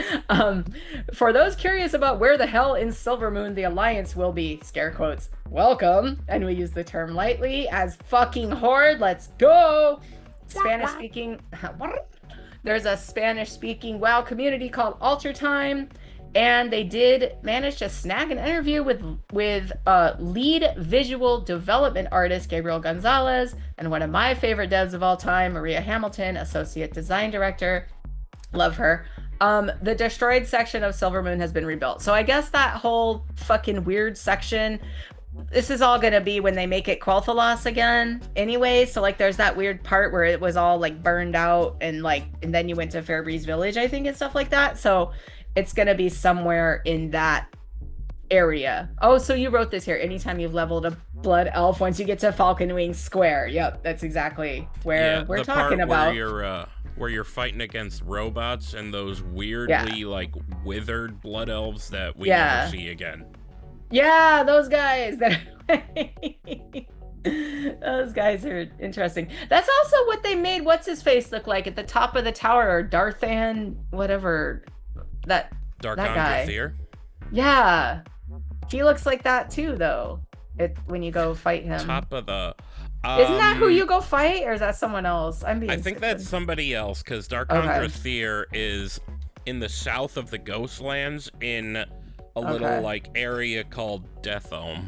For those curious about where the hell in Silvermoon the Alliance will be, scare quotes, welcome. And we use the term lightly as fucking horde. Let's go. Spanish speaking. There's a Spanish speaking WoW community called Alter Time. And they did manage to snag an interview with lead visual development artist Gabriel Gonzalez and one of my favorite devs of all time, Maria Hamilton, associate design director. Love her. The destroyed section of Silvermoon has been rebuilt. So I guess that whole fucking weird section, this is all going to be when they make it Quel'Thalas again anyway. So like there's that weird part where it was all like burned out and then you went to Fairbreeze Village, I think, and stuff like that. So it's going to be somewhere in that area. Oh, so you wrote this here. Anytime you've leveled a blood elf, once you get to Falcon Wing Square. Yep, that's exactly where we're talking about. Where you're fighting against robots and those weirdly like withered blood elves that we never see again. Yeah, those guys. Those guys are interesting. That's also what they made what's his face look like at the top of the tower, or Darthan, whatever. That guy. Yeah, he looks like that too, though. When you go fight him. Top of the. Isn't that who you go fight, or is that someone else? I think that's somebody else, because Darkondrathyr is in the south of the Ghostlands in a little like area called Deathome.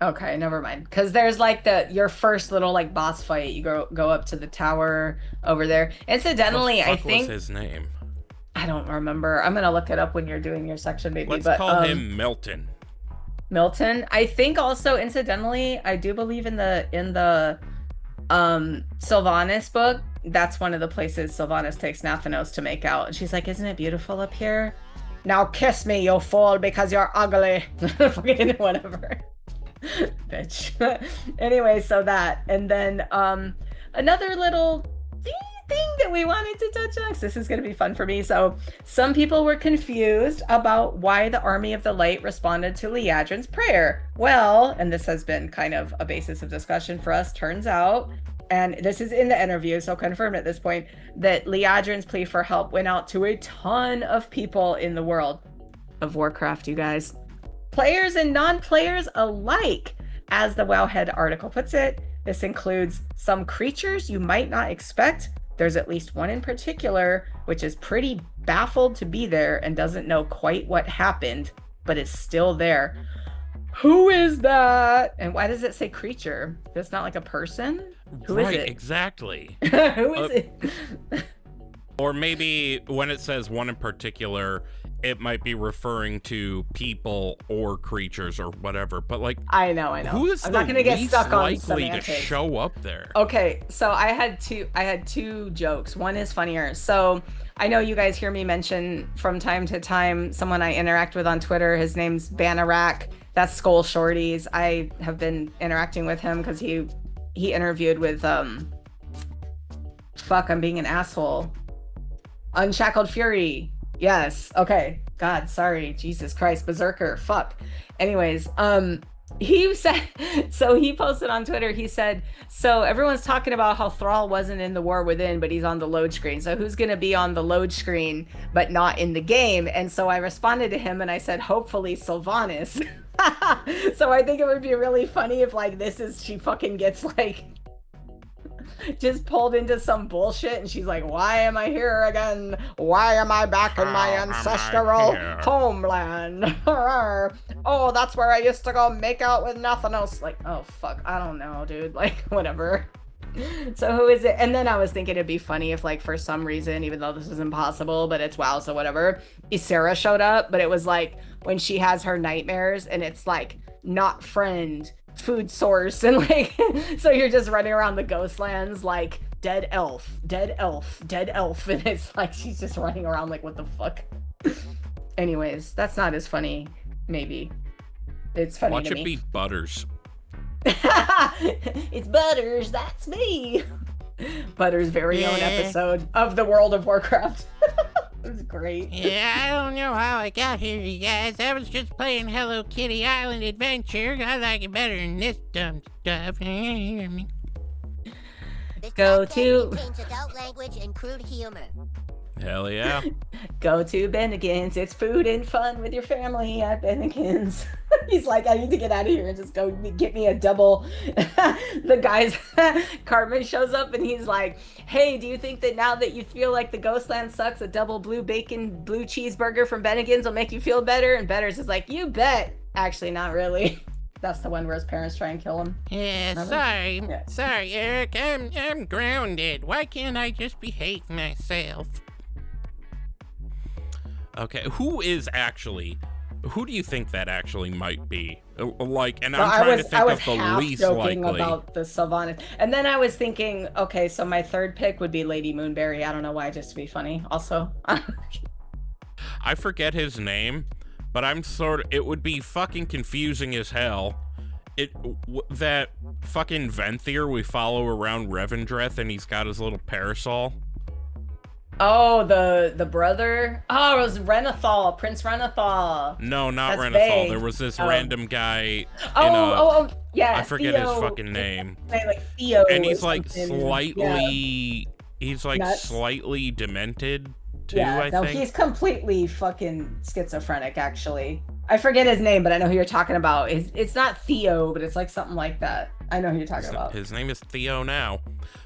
Okay, never mind. Because there's like your first little like boss fight. You go up to the tower over there. Incidentally, what the I fuck think was his name. I don't remember. I'm gonna look it up when you're doing your section, maybe. Let's call him Milton. Milton. I think also, incidentally, I do believe in the Sylvanas book. That's one of the places Sylvanas takes Nathanos to make out, and she's like, "Isn't it beautiful up here? Now kiss me, you fool, because you're ugly." Fucking whatever. Bitch. Anyway, so that, and then another little thing that we wanted to touch on, 'cause this is going to be fun for me. So some people were confused about why the Army of the Light responded to Liadrin's prayer. Well, and this has been kind of a basis of discussion for us, turns out, and this is in the interview, so confirmed at this point, that Liadrin's plea for help went out to a ton of people in the world of Warcraft, you guys. Players and non-players alike. As the Wowhead article puts it, this includes some creatures you might not expect. There's at least one in particular, which is pretty baffled to be there and doesn't know quite what happened, but is still there. Who is that? And why does it say creature? It's not like a person? Who is it? Exactly. Who is it? Or maybe when it says one in particular, it might be referring to people or creatures or whatever. But like, I know. Who is I'm not gonna get stuck on likely to show up there? Okay, so I had two jokes. One is funnier. So I know you guys hear me mention from time to time someone I interact with on Twitter. His name's Banarak. That's Skull Shorties. I have been interacting with him because he interviewed with fuck, I'm being an asshole. Unshackled Fury. Yes. Okay. God, sorry. Jesus Christ. Berserker. Fuck. Anyways, he said, so he posted on Twitter, he said, so everyone's talking about how Thrall wasn't in the War Within, but he's on the load screen. So who's going to be on the load screen, but not in the game? And so I responded to him and I said, hopefully Sylvanas. So I think it would be really funny if like she fucking gets like just pulled into some bullshit and she's like, why am I here again? Why am I back in my ancestral homeland? Oh, that's where I used to go make out with Nathanos. Like, oh fuck, I don't know, dude. Like, whatever. So who is it? And then I was thinking it'd be funny if like for some reason, even though this is impossible, but it's WoW, so whatever, Ysera showed up, but it was like when she has her nightmares and it's like not friend, food source, and like so you're just running around the Ghostlands like dead elf, and it's like she's just running around like, what the fuck? Anyways, that's not as funny. Maybe it's funny. Watch to it me. be Butters. It's Butters, that's me. Butters' very own episode of the World of Warcraft. It was great. Yeah, I don't know how I got here, you guys. I was just playing Hello Kitty Island Adventure. I like it better than this dumb stuff. Go to Contains adult language and crude humor. Hell yeah. Go to Bennigan's. It's food and fun with your family at Bennigan's. He's like, I need to get out of here and just go get me a double. The guy's Cartman shows up and he's like, hey, do you think that now that you feel like the Ghostland sucks, a double blue bacon blue cheeseburger from Bennigan's will make you feel better? And Betters is like, you bet. Actually, not really. That's the one where his parents try and kill him. Yeah, Remember? sorry, Eric. I'm grounded. Why can't I just behave myself? Okay, who do you think that actually might be? Like, and I'm Well, trying to think I was of the half least joking likely. about the Sylvanas. And then I was thinking, okay, so my third pick would be Lady Moonberry. I don't know why, just to be funny. Also, I forget his name, but it would be fucking confusing as hell. That fucking Venthyr we follow around Revendreth, and he's got his little parasol. Oh, the brother? Oh, it was Renathal, Prince Renathal. No, not That's Renathal. vague. There was this random guy. Yeah. I forget Theo. his fucking name. Like Theo. And he's or like something. slightly, he's like Nuts. slightly demented too. Yeah, I think. he's completely fucking schizophrenic. Actually, I forget his name, but I know who you're talking about. It's not Theo, but it's like something like that. I know who you're talking about. His name is Theo now.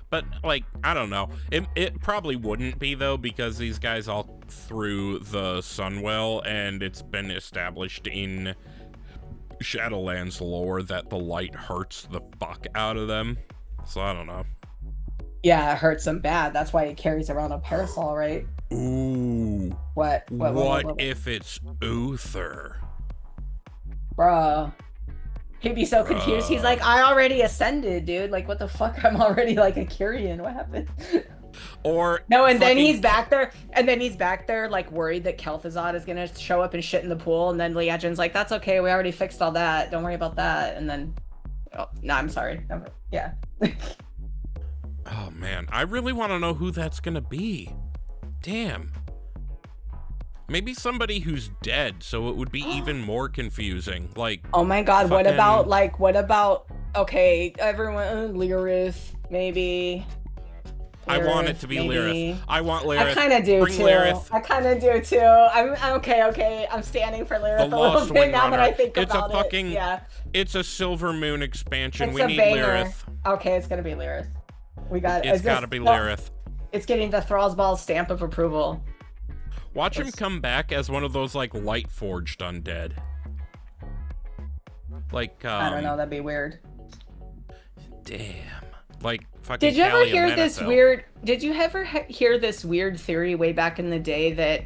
But, like, I don't know. It probably wouldn't be, though, because these guys all through the Sunwell, and it's been established in Shadowlands lore that the light hurts the fuck out of them. So, I don't know. Yeah, it hurts him bad. That's why he carries around a parasol, right? Ooh. What if it's Uther? Bruh. He'd be so confused. He's like, I already ascended, dude. Like, what the fuck? I'm already like a Kyrian. What happened? Or no, and then he's back there, like worried that Kel'Thuzad is gonna show up and shit in the pool, and then Liadrin's like, that's okay, we already fixed all that. Don't worry about that. And then, no, I'm sorry. Yeah. Oh man, I really want to know who that's gonna be. Damn. Maybe somebody who's dead, so it would be even more confusing. Like, oh my god, fucking... what about, okay, everyone, Lyrith, maybe. I want it to be Lyrith. I want Lyrith. I kind of do Bring too. Lyrith. I kind of do too. I'm okay. I'm standing for Lyrith a little bit now that I think about it. Yeah. It's a Silver Moon expansion. It's we need banger. Lyrith. Okay, it's gonna be Lyrith. It's gotta be Lyrith. It's getting the ThrallsBallsPod stamp of approval. Watch him come back as one of those, like, light-forged undead. Like, I don't know, that'd be weird. Damn. Like, fucking Did you ever hear this Menethil. weird... Did you ever hear this weird theory way back in the day that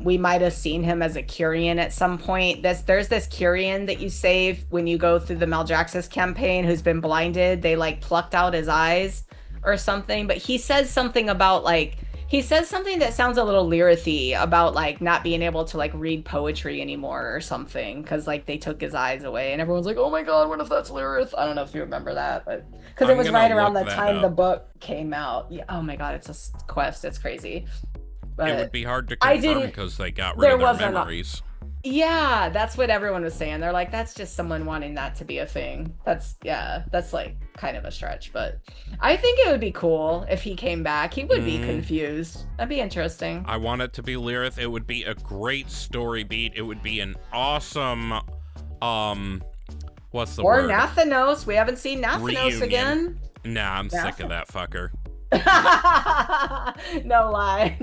we might have seen him as a Kyrian at some point? There's this Kyrian that you save when you go through the Maljaxis campaign who's been blinded. They, like, plucked out his eyes or something. But he says something about, like... He says something that sounds a little Lyrith-y about, like, not being able to, like, read poetry anymore or something because, like, they took his eyes away, and everyone's like, oh my god, what if that's Lyrith? I don't know if you remember that, but because it was right around the time the book came out. Yeah, oh my god, it's a quest. It's crazy. But it would be hard to confirm because they got rid of their memories. Yeah, that's what everyone was saying. They're like, that's just someone wanting that to be a thing. That's like kind of a stretch, but I think it would be cool if he came back. He would be confused. That'd be interesting. I want it to be Lyrith. It would be a great story beat. It would be an awesome, what's the word? Or Nathanos. We haven't seen Nathanos reunion. Again. Nah, I'm sick of that fucker. No lie.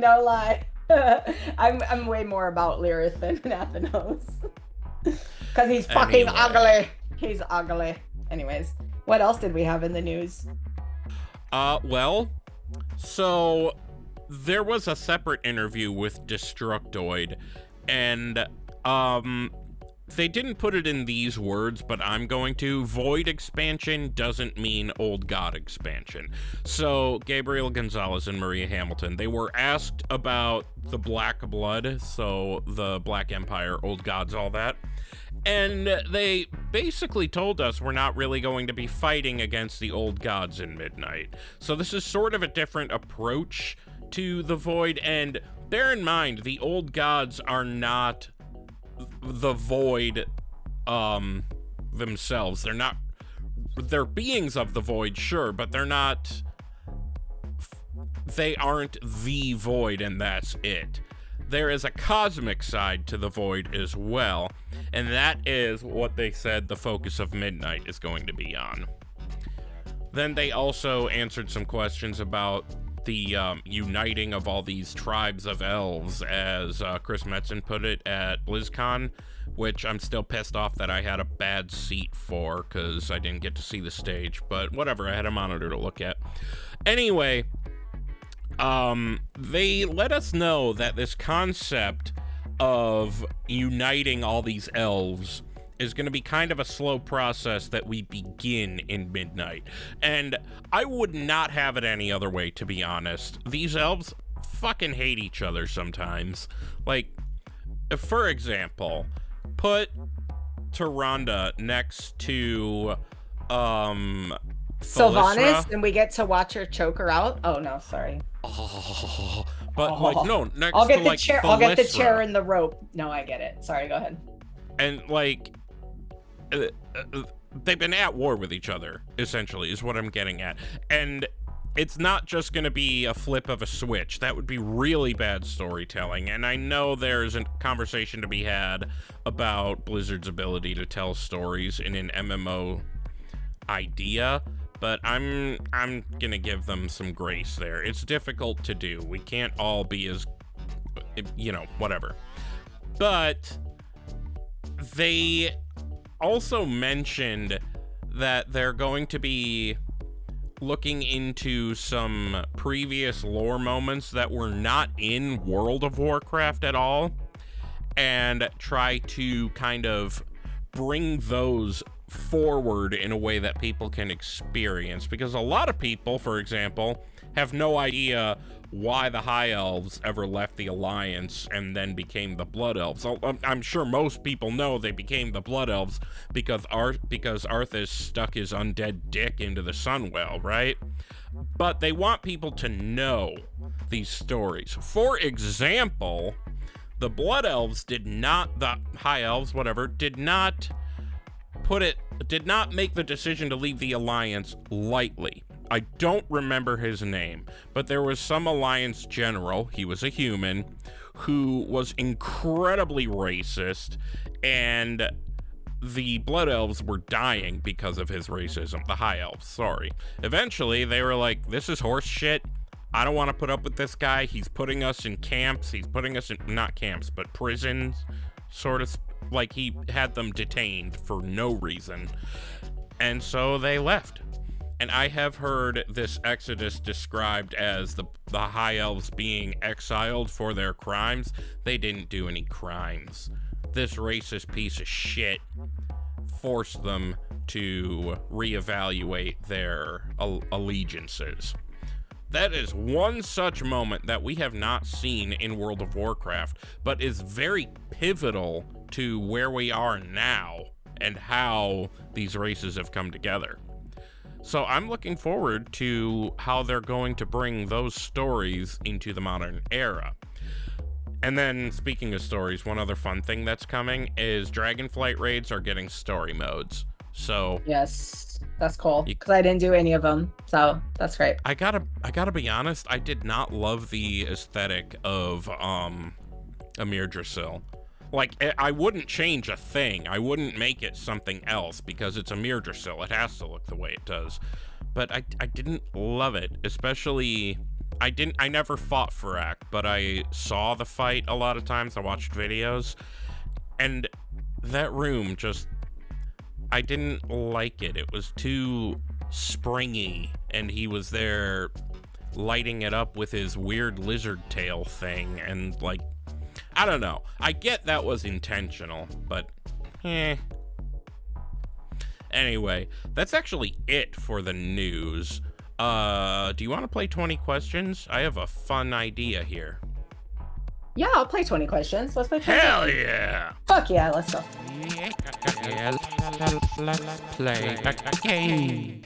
I'm way more about Lyrith than Nathanos. Because he's fucking ugly. He's ugly. Anyways, what else did we have in the news? Well, so there was a separate interview with Destructoid, and they didn't put it in these words, but I'm going to. Void expansion doesn't mean Old God expansion. So Gabriel Gonzalez and Maria Hamilton, they were asked about the Black Blood, so the Black Empire, Old Gods, all that. And they basically told us we're not really going to be fighting against the Old Gods in Midnight. So this is sort of a different approach to the Void, and bear in mind, the Old Gods are not the Void themselves. They're beings of the Void, sure, but they aren't the Void, and that's it. There is a cosmic side to the Void as well, and that is what they said the focus of Midnight is going to be on. Then they also answered some questions about the uniting of all these tribes of elves, as Chris Metzen put it at BlizzCon, which I'm still pissed off that I had a bad seat for, because I didn't get to see the stage, but whatever, I had a monitor to look at. Anyway, they let us know that this concept of uniting all these elves is going to be kind of a slow process that we begin in Midnight. And I would not have it any other way, to be honest. These elves fucking hate each other sometimes. Like, for example, put Tyrande next to, Sylvanas, and we get to watch her choke her out. Oh no, sorry. Oh, but like no, next I'll get to the like chair. I'll get the Thalissa. chair and the rope. No, I get it. Sorry, go ahead. And like, they've been at war with each other. Essentially, is what I'm getting at. And it's not just going to be a flip of a switch. That would be really bad storytelling. And I know there's a conversation to be had about Blizzard's ability to tell stories in an MMO idea, but I'm gonna give them some grace there. It's difficult to do. We can't all be as, whatever. But they also mentioned that they're going to be looking into some previous lore moments that were not in World of Warcraft at all, and try to kind of bring those forward in a way that people can experience, because a lot of people, for example, have no idea why the High Elves ever left the Alliance and then became the Blood Elves. I'm sure most people know they became the Blood Elves because Arthas stuck his undead dick into the Sunwell, right? But they want people to know these stories. For example, the Blood Elves the High Elves, whatever, did not make the decision to leave the Alliance lightly. I don't remember his name, but there was some Alliance general, he was a human, who was incredibly racist, and the Blood Elves were dying because of his racism. The High Elves, sorry. Eventually, they were like, this is horse shit. I don't want to put up with this guy. He's putting us in camps. He's putting us in, not camps, but prisons, sort of. Like, he had them detained for no reason. And so they left. And I have heard this exodus described as the High Elves being exiled for their crimes. They didn't do any crimes. This racist piece of shit forced them to reevaluate their allegiances. That is one such moment that we have not seen in World of Warcraft, but is very pivotal to where we are now and how these races have come together. So I'm looking forward to how they're going to bring those stories into the modern era. And then, speaking of stories, one other fun thing that's coming is Dragonflight raids are getting story modes. So yes, that's cool, because I didn't do any of them, so that's great. I gotta be honest, I did not love the aesthetic of Amir Drasil. Like, I wouldn't change a thing. I wouldn't make it something else because it's Amir Drasil. It has to look the way it does. But I didn't love it, especially I never fought Farak, but I saw the fight a lot of times. I watched videos, and that room just, I didn't like it. It was too springy, and he was there lighting it up with his weird lizard tail thing, and like, I don't know. I get that was intentional, but Anyway, that's actually it for the news. Do you want to play 20 questions? I have a fun idea here. Yeah, I'll play 20 questions. Let's play 20. Hell yeah! Fuck yeah, let's go. Yeah, let's play a game.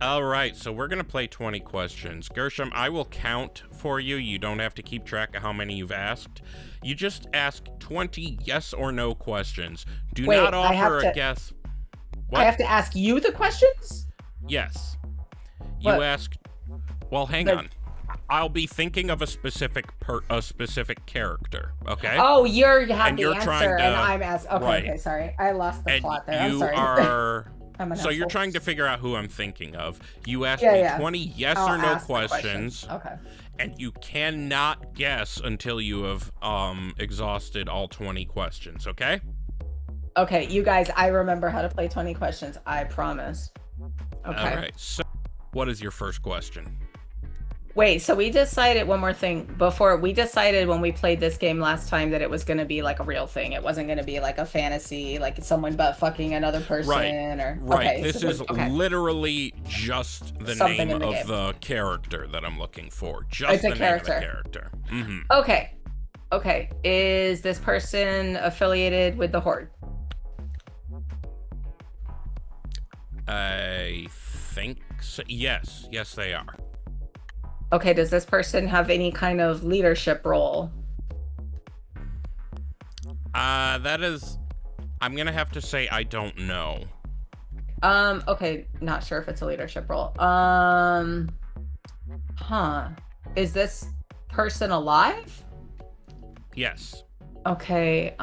All right, so we're going to play 20 questions. Gershom, I will count for you. You don't have to keep track of how many you've asked. You just ask 20 yes or no questions. Do Wait, not offer a guess. What? I have to ask you the questions? Yes. You What? ask. Well, hang on. I'll be thinking of a specific character. Okay. Oh, you have And the you're answer, trying to- and I'm asking. Okay, right. okay, sorry, I lost the And plot there. I'm you sorry. are. I'm an So you're asshole. trying to figure out who I'm thinking of. You ask Yeah, me yeah. 20 yes I'll or no ask the questions, Okay. and you cannot guess until you have exhausted all 20 questions. Okay. Okay, you guys, I remember how to play 20 questions. I promise. Okay. All right. So, what is your first question? Wait, so we decided one more thing before we decided when we played this game last time that it was going to be like a real thing. It wasn't going to be like a fantasy, like someone butt fucking another person or Right. Okay, This so is okay. literally just the Something name in the of game. the character that I'm looking for. Just It's the a name character. of the character. Mm-hmm. Okay. Okay. Is this person affiliated with the Horde? I think so. Yes. Yes, they are. Okay, does this person have any kind of leadership role? That is... I'm gonna have to say I don't know. Okay, not sure if it's a leadership role. Is this person alive? Yes. Okay,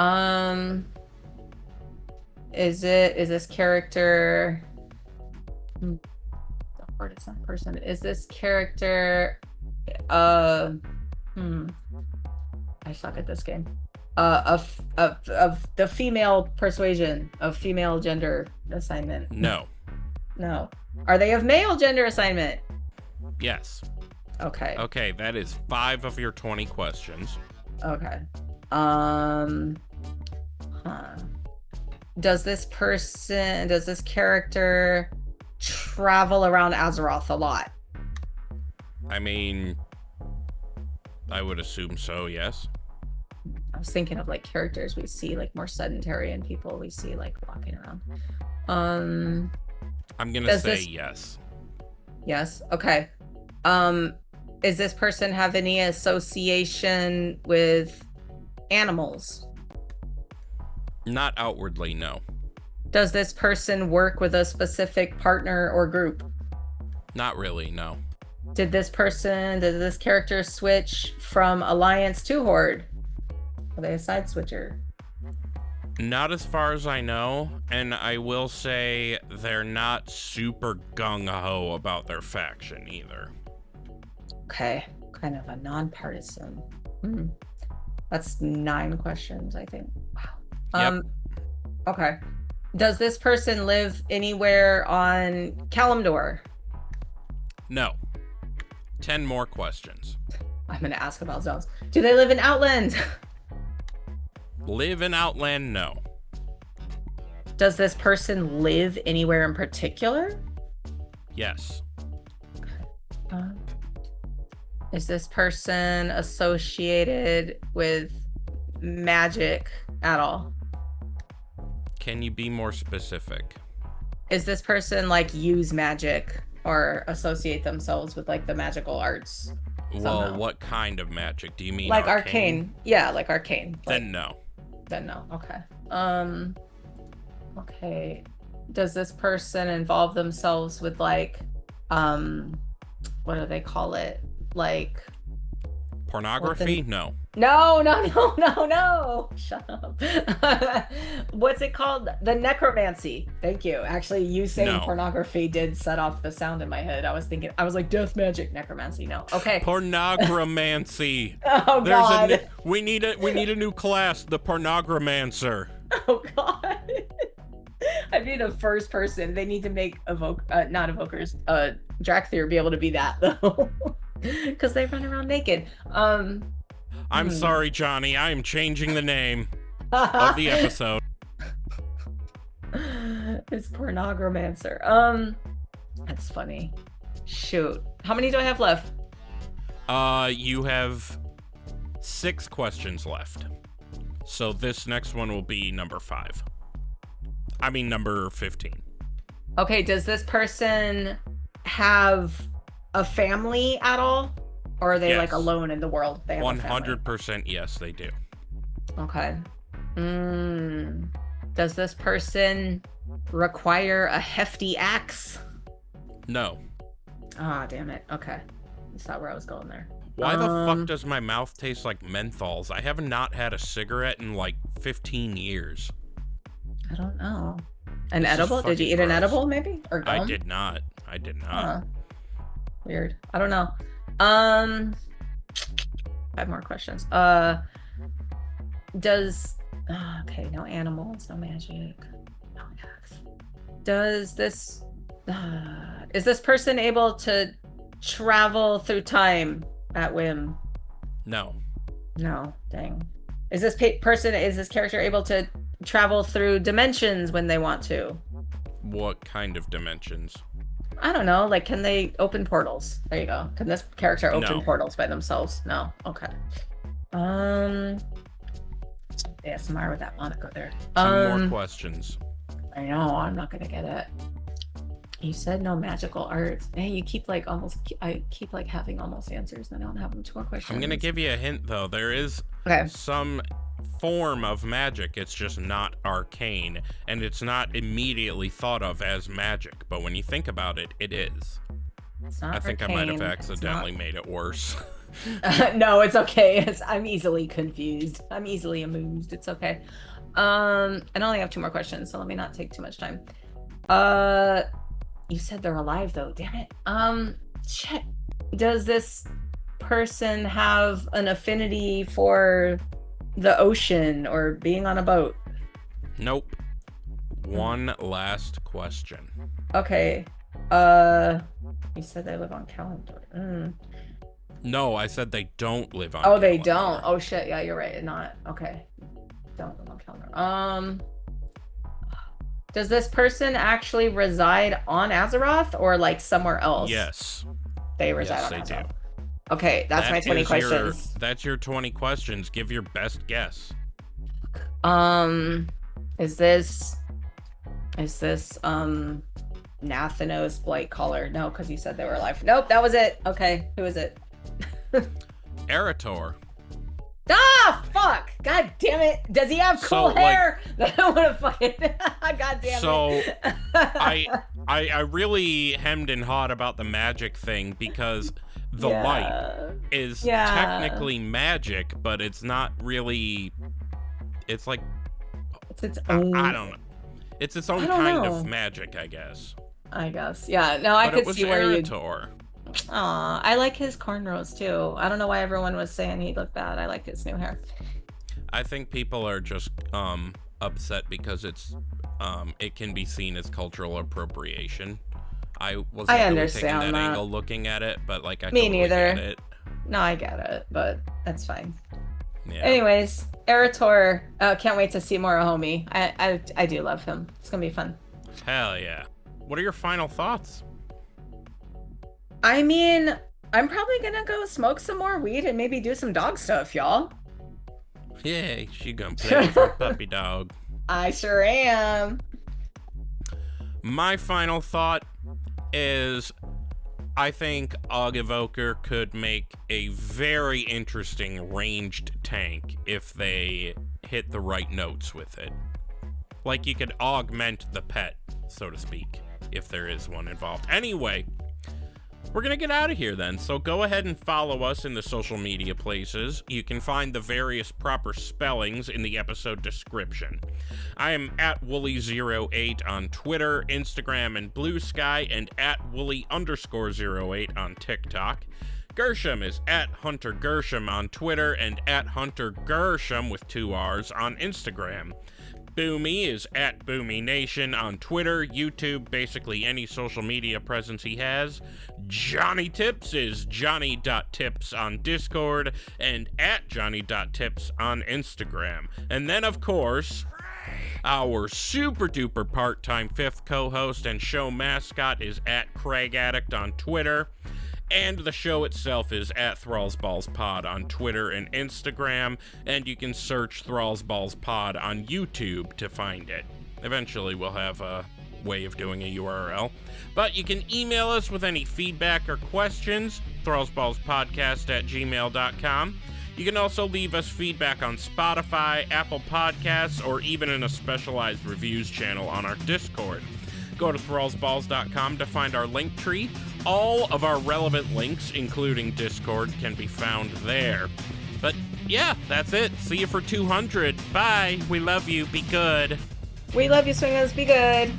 is this character... It's not a person. Is this character I suck at this game. Of the female persuasion, of female gender assignment? No. No. Are they of male gender assignment? Yes. Okay. Okay, that is 5 of your 20 questions. Okay. Does this character travel around Azeroth a lot? I mean, I would assume so, yes. I was thinking of like characters we see like more sedentary and people we see like walking around. I'm gonna say yes. Yes. Okay. Is this person have any association with animals? Not outwardly, no. Does this person work with a specific partner or group? Not really, no. Did this character switch from Alliance to Horde? Are they a side switcher? Not as far as I know, and I will say they're not super gung-ho about their faction either. Okay, kind of a nonpartisan. That's 9 questions, I think. Wow. Yep. Okay. Does this person live anywhere on Kalimdor? No. 10 more questions. I'm gonna ask about zones. Do they live in Outland? Live in Outland? No. Does this person live anywhere in particular? Yes. Is this person associated with magic at all? Can you be more specific? Is this person like use magic or associate themselves with like the magical arts? Well, somehow? what kind of magic? Do you mean Like arcane? Yeah, like arcane. Then no. Then no. Okay. Okay. Does this person involve themselves with like what do they call it? Like Pornography? No. No. Shut up. What's it called? The necromancy. Thank you. Actually, you saying pornography did set off the sound in my head. I was like death magic, necromancy. No. Okay. Pornogramancy. Oh God. We need a new class, the Pornogramancer. Oh God. I'd be the first person. They need to make not evokers, Drakthir be able to be that though. Because they run around naked. I'm sorry, Johnnie. I am changing the name of the episode. It's Pornogramancer. That's funny. Shoot. How many do I have left? You have 6 questions left. So this next one will be number 5. I mean, number 15. Okay, does this person have a family at all? Or are they like alone in the world? They have 100% yes, they do. Okay. Does this person require a hefty axe? No. Ah, damn it. Okay. That's not where I was going there. Why the fuck does my mouth taste like menthols? I have not had a cigarette in like 15 years. I don't know. An This is edible? Did you eat fucking an gross. edible maybe? Or gum? I did not. Weird. I don't know. 5 more questions. Okay, no animals, no magic, no axe. Is this person able to travel through time at whim? No. No, dang. Is this character able to travel through dimensions when they want to? What kind of dimensions? I don't know. Like, can they open portals? There you go. Can this character open No. portals by themselves? No. Okay. ASMR with that Monaco there. 2 more questions. I know. I'm not gonna get it. You said no magical arts. Hey, you keep like I keep like having almost answers, and I don't have them. 2 more questions. I'm gonna give you a hint though. There is some form of magic. It's just not arcane, and it's not immediately thought of as magic. But when you think about it, it is. It's not I think arcane. I might have accidentally made it worse. No, it's okay. I'm easily confused. I'm easily amused. It's okay. I only have 2 more questions, so let me not take too much time. You said they're alive though. Damn it. Shit. Does this person have an affinity for the ocean or being on a boat? Nope. 1 last question. Okay. You said they live on Calendar. No, I said they don't live on. Oh, they Kalimdor. don't. Oh shit. Yeah, you're right. Not okay. Don't live on Calendar. Does this person actually reside on Azeroth or like somewhere else? Yes. They reside Yes, on they Azeroth. do. Okay, that's my 20 questions. That's your 20 questions. Give your best guess. Is this Nathanos Blightcaller? No, because you said they were alive. Nope, that was it. Okay, who is it? Erator. Ah, fuck! God damn it! Does he have cool So, hair? I don't want to fucking. God damn it! So, I really hemmed and hawed about the magic thing because the light is technically magic, but it's not really. It's like it's its own. I don't know. It's its own kind of magic, I guess. I guess. Yeah. No, I could see where you. Aw, I like his cornrows too. I don't know why everyone was saying he looked bad. I like his new hair. I think people are just upset because it can be seen as cultural appropriation. I wasn't really taking that angle looking at it, but like I Me totally neither. get it. No, I get it, but that's fine. Yeah. Anyways, Erator, can't wait to see more of Homie. I do love him. It's gonna be fun. Hell yeah. What are your final thoughts? I mean, I'm probably gonna go smoke some more weed and maybe do some dog stuff, y'all. Yay, she gonna play with her puppy dog. I sure am. My final thought is I think Og Evoker could make a very interesting ranged tank if they hit the right notes with it. Like you could augment the pet, so to speak, if there is one involved. Anyway, we're gonna get out of here then, so go ahead and follow us in the social media places. You can find the various proper spellings in the episode description. I am at Wooly08 on Twitter, Instagram, and Blue Sky, and at Wooly_08 on TikTok. Gershom is at Hunter Gershom on Twitter and at Hunter Gershom with 2 R's on Instagram. Boomy is at Boomy Nation on Twitter, YouTube, basically any social media presence he has. Johnnie Tips is Johnnie.tips on Discord and at Johnnie.tips on Instagram. And then, of course, our super duper part-time 5th co-host and show mascot is at CRAIIIG Addict on Twitter. And the show itself is at ThrallsBallsPod on Twitter and Instagram, and you can search ThrallsBallsPod on YouTube to find it. Eventually we'll have a way of doing a URL. But you can email us with any feedback or questions, thrallsballspodcast@gmail.com. You can also leave us feedback on Spotify, Apple Podcasts, or even in a specialized reviews channel on our Discord. Go to thrallsballs.com to find our link tree. All of our relevant links, including Discord, can be found there. But yeah, that's it. See you for 200. Bye. We love you. Be good. We love you, swingers. Be good.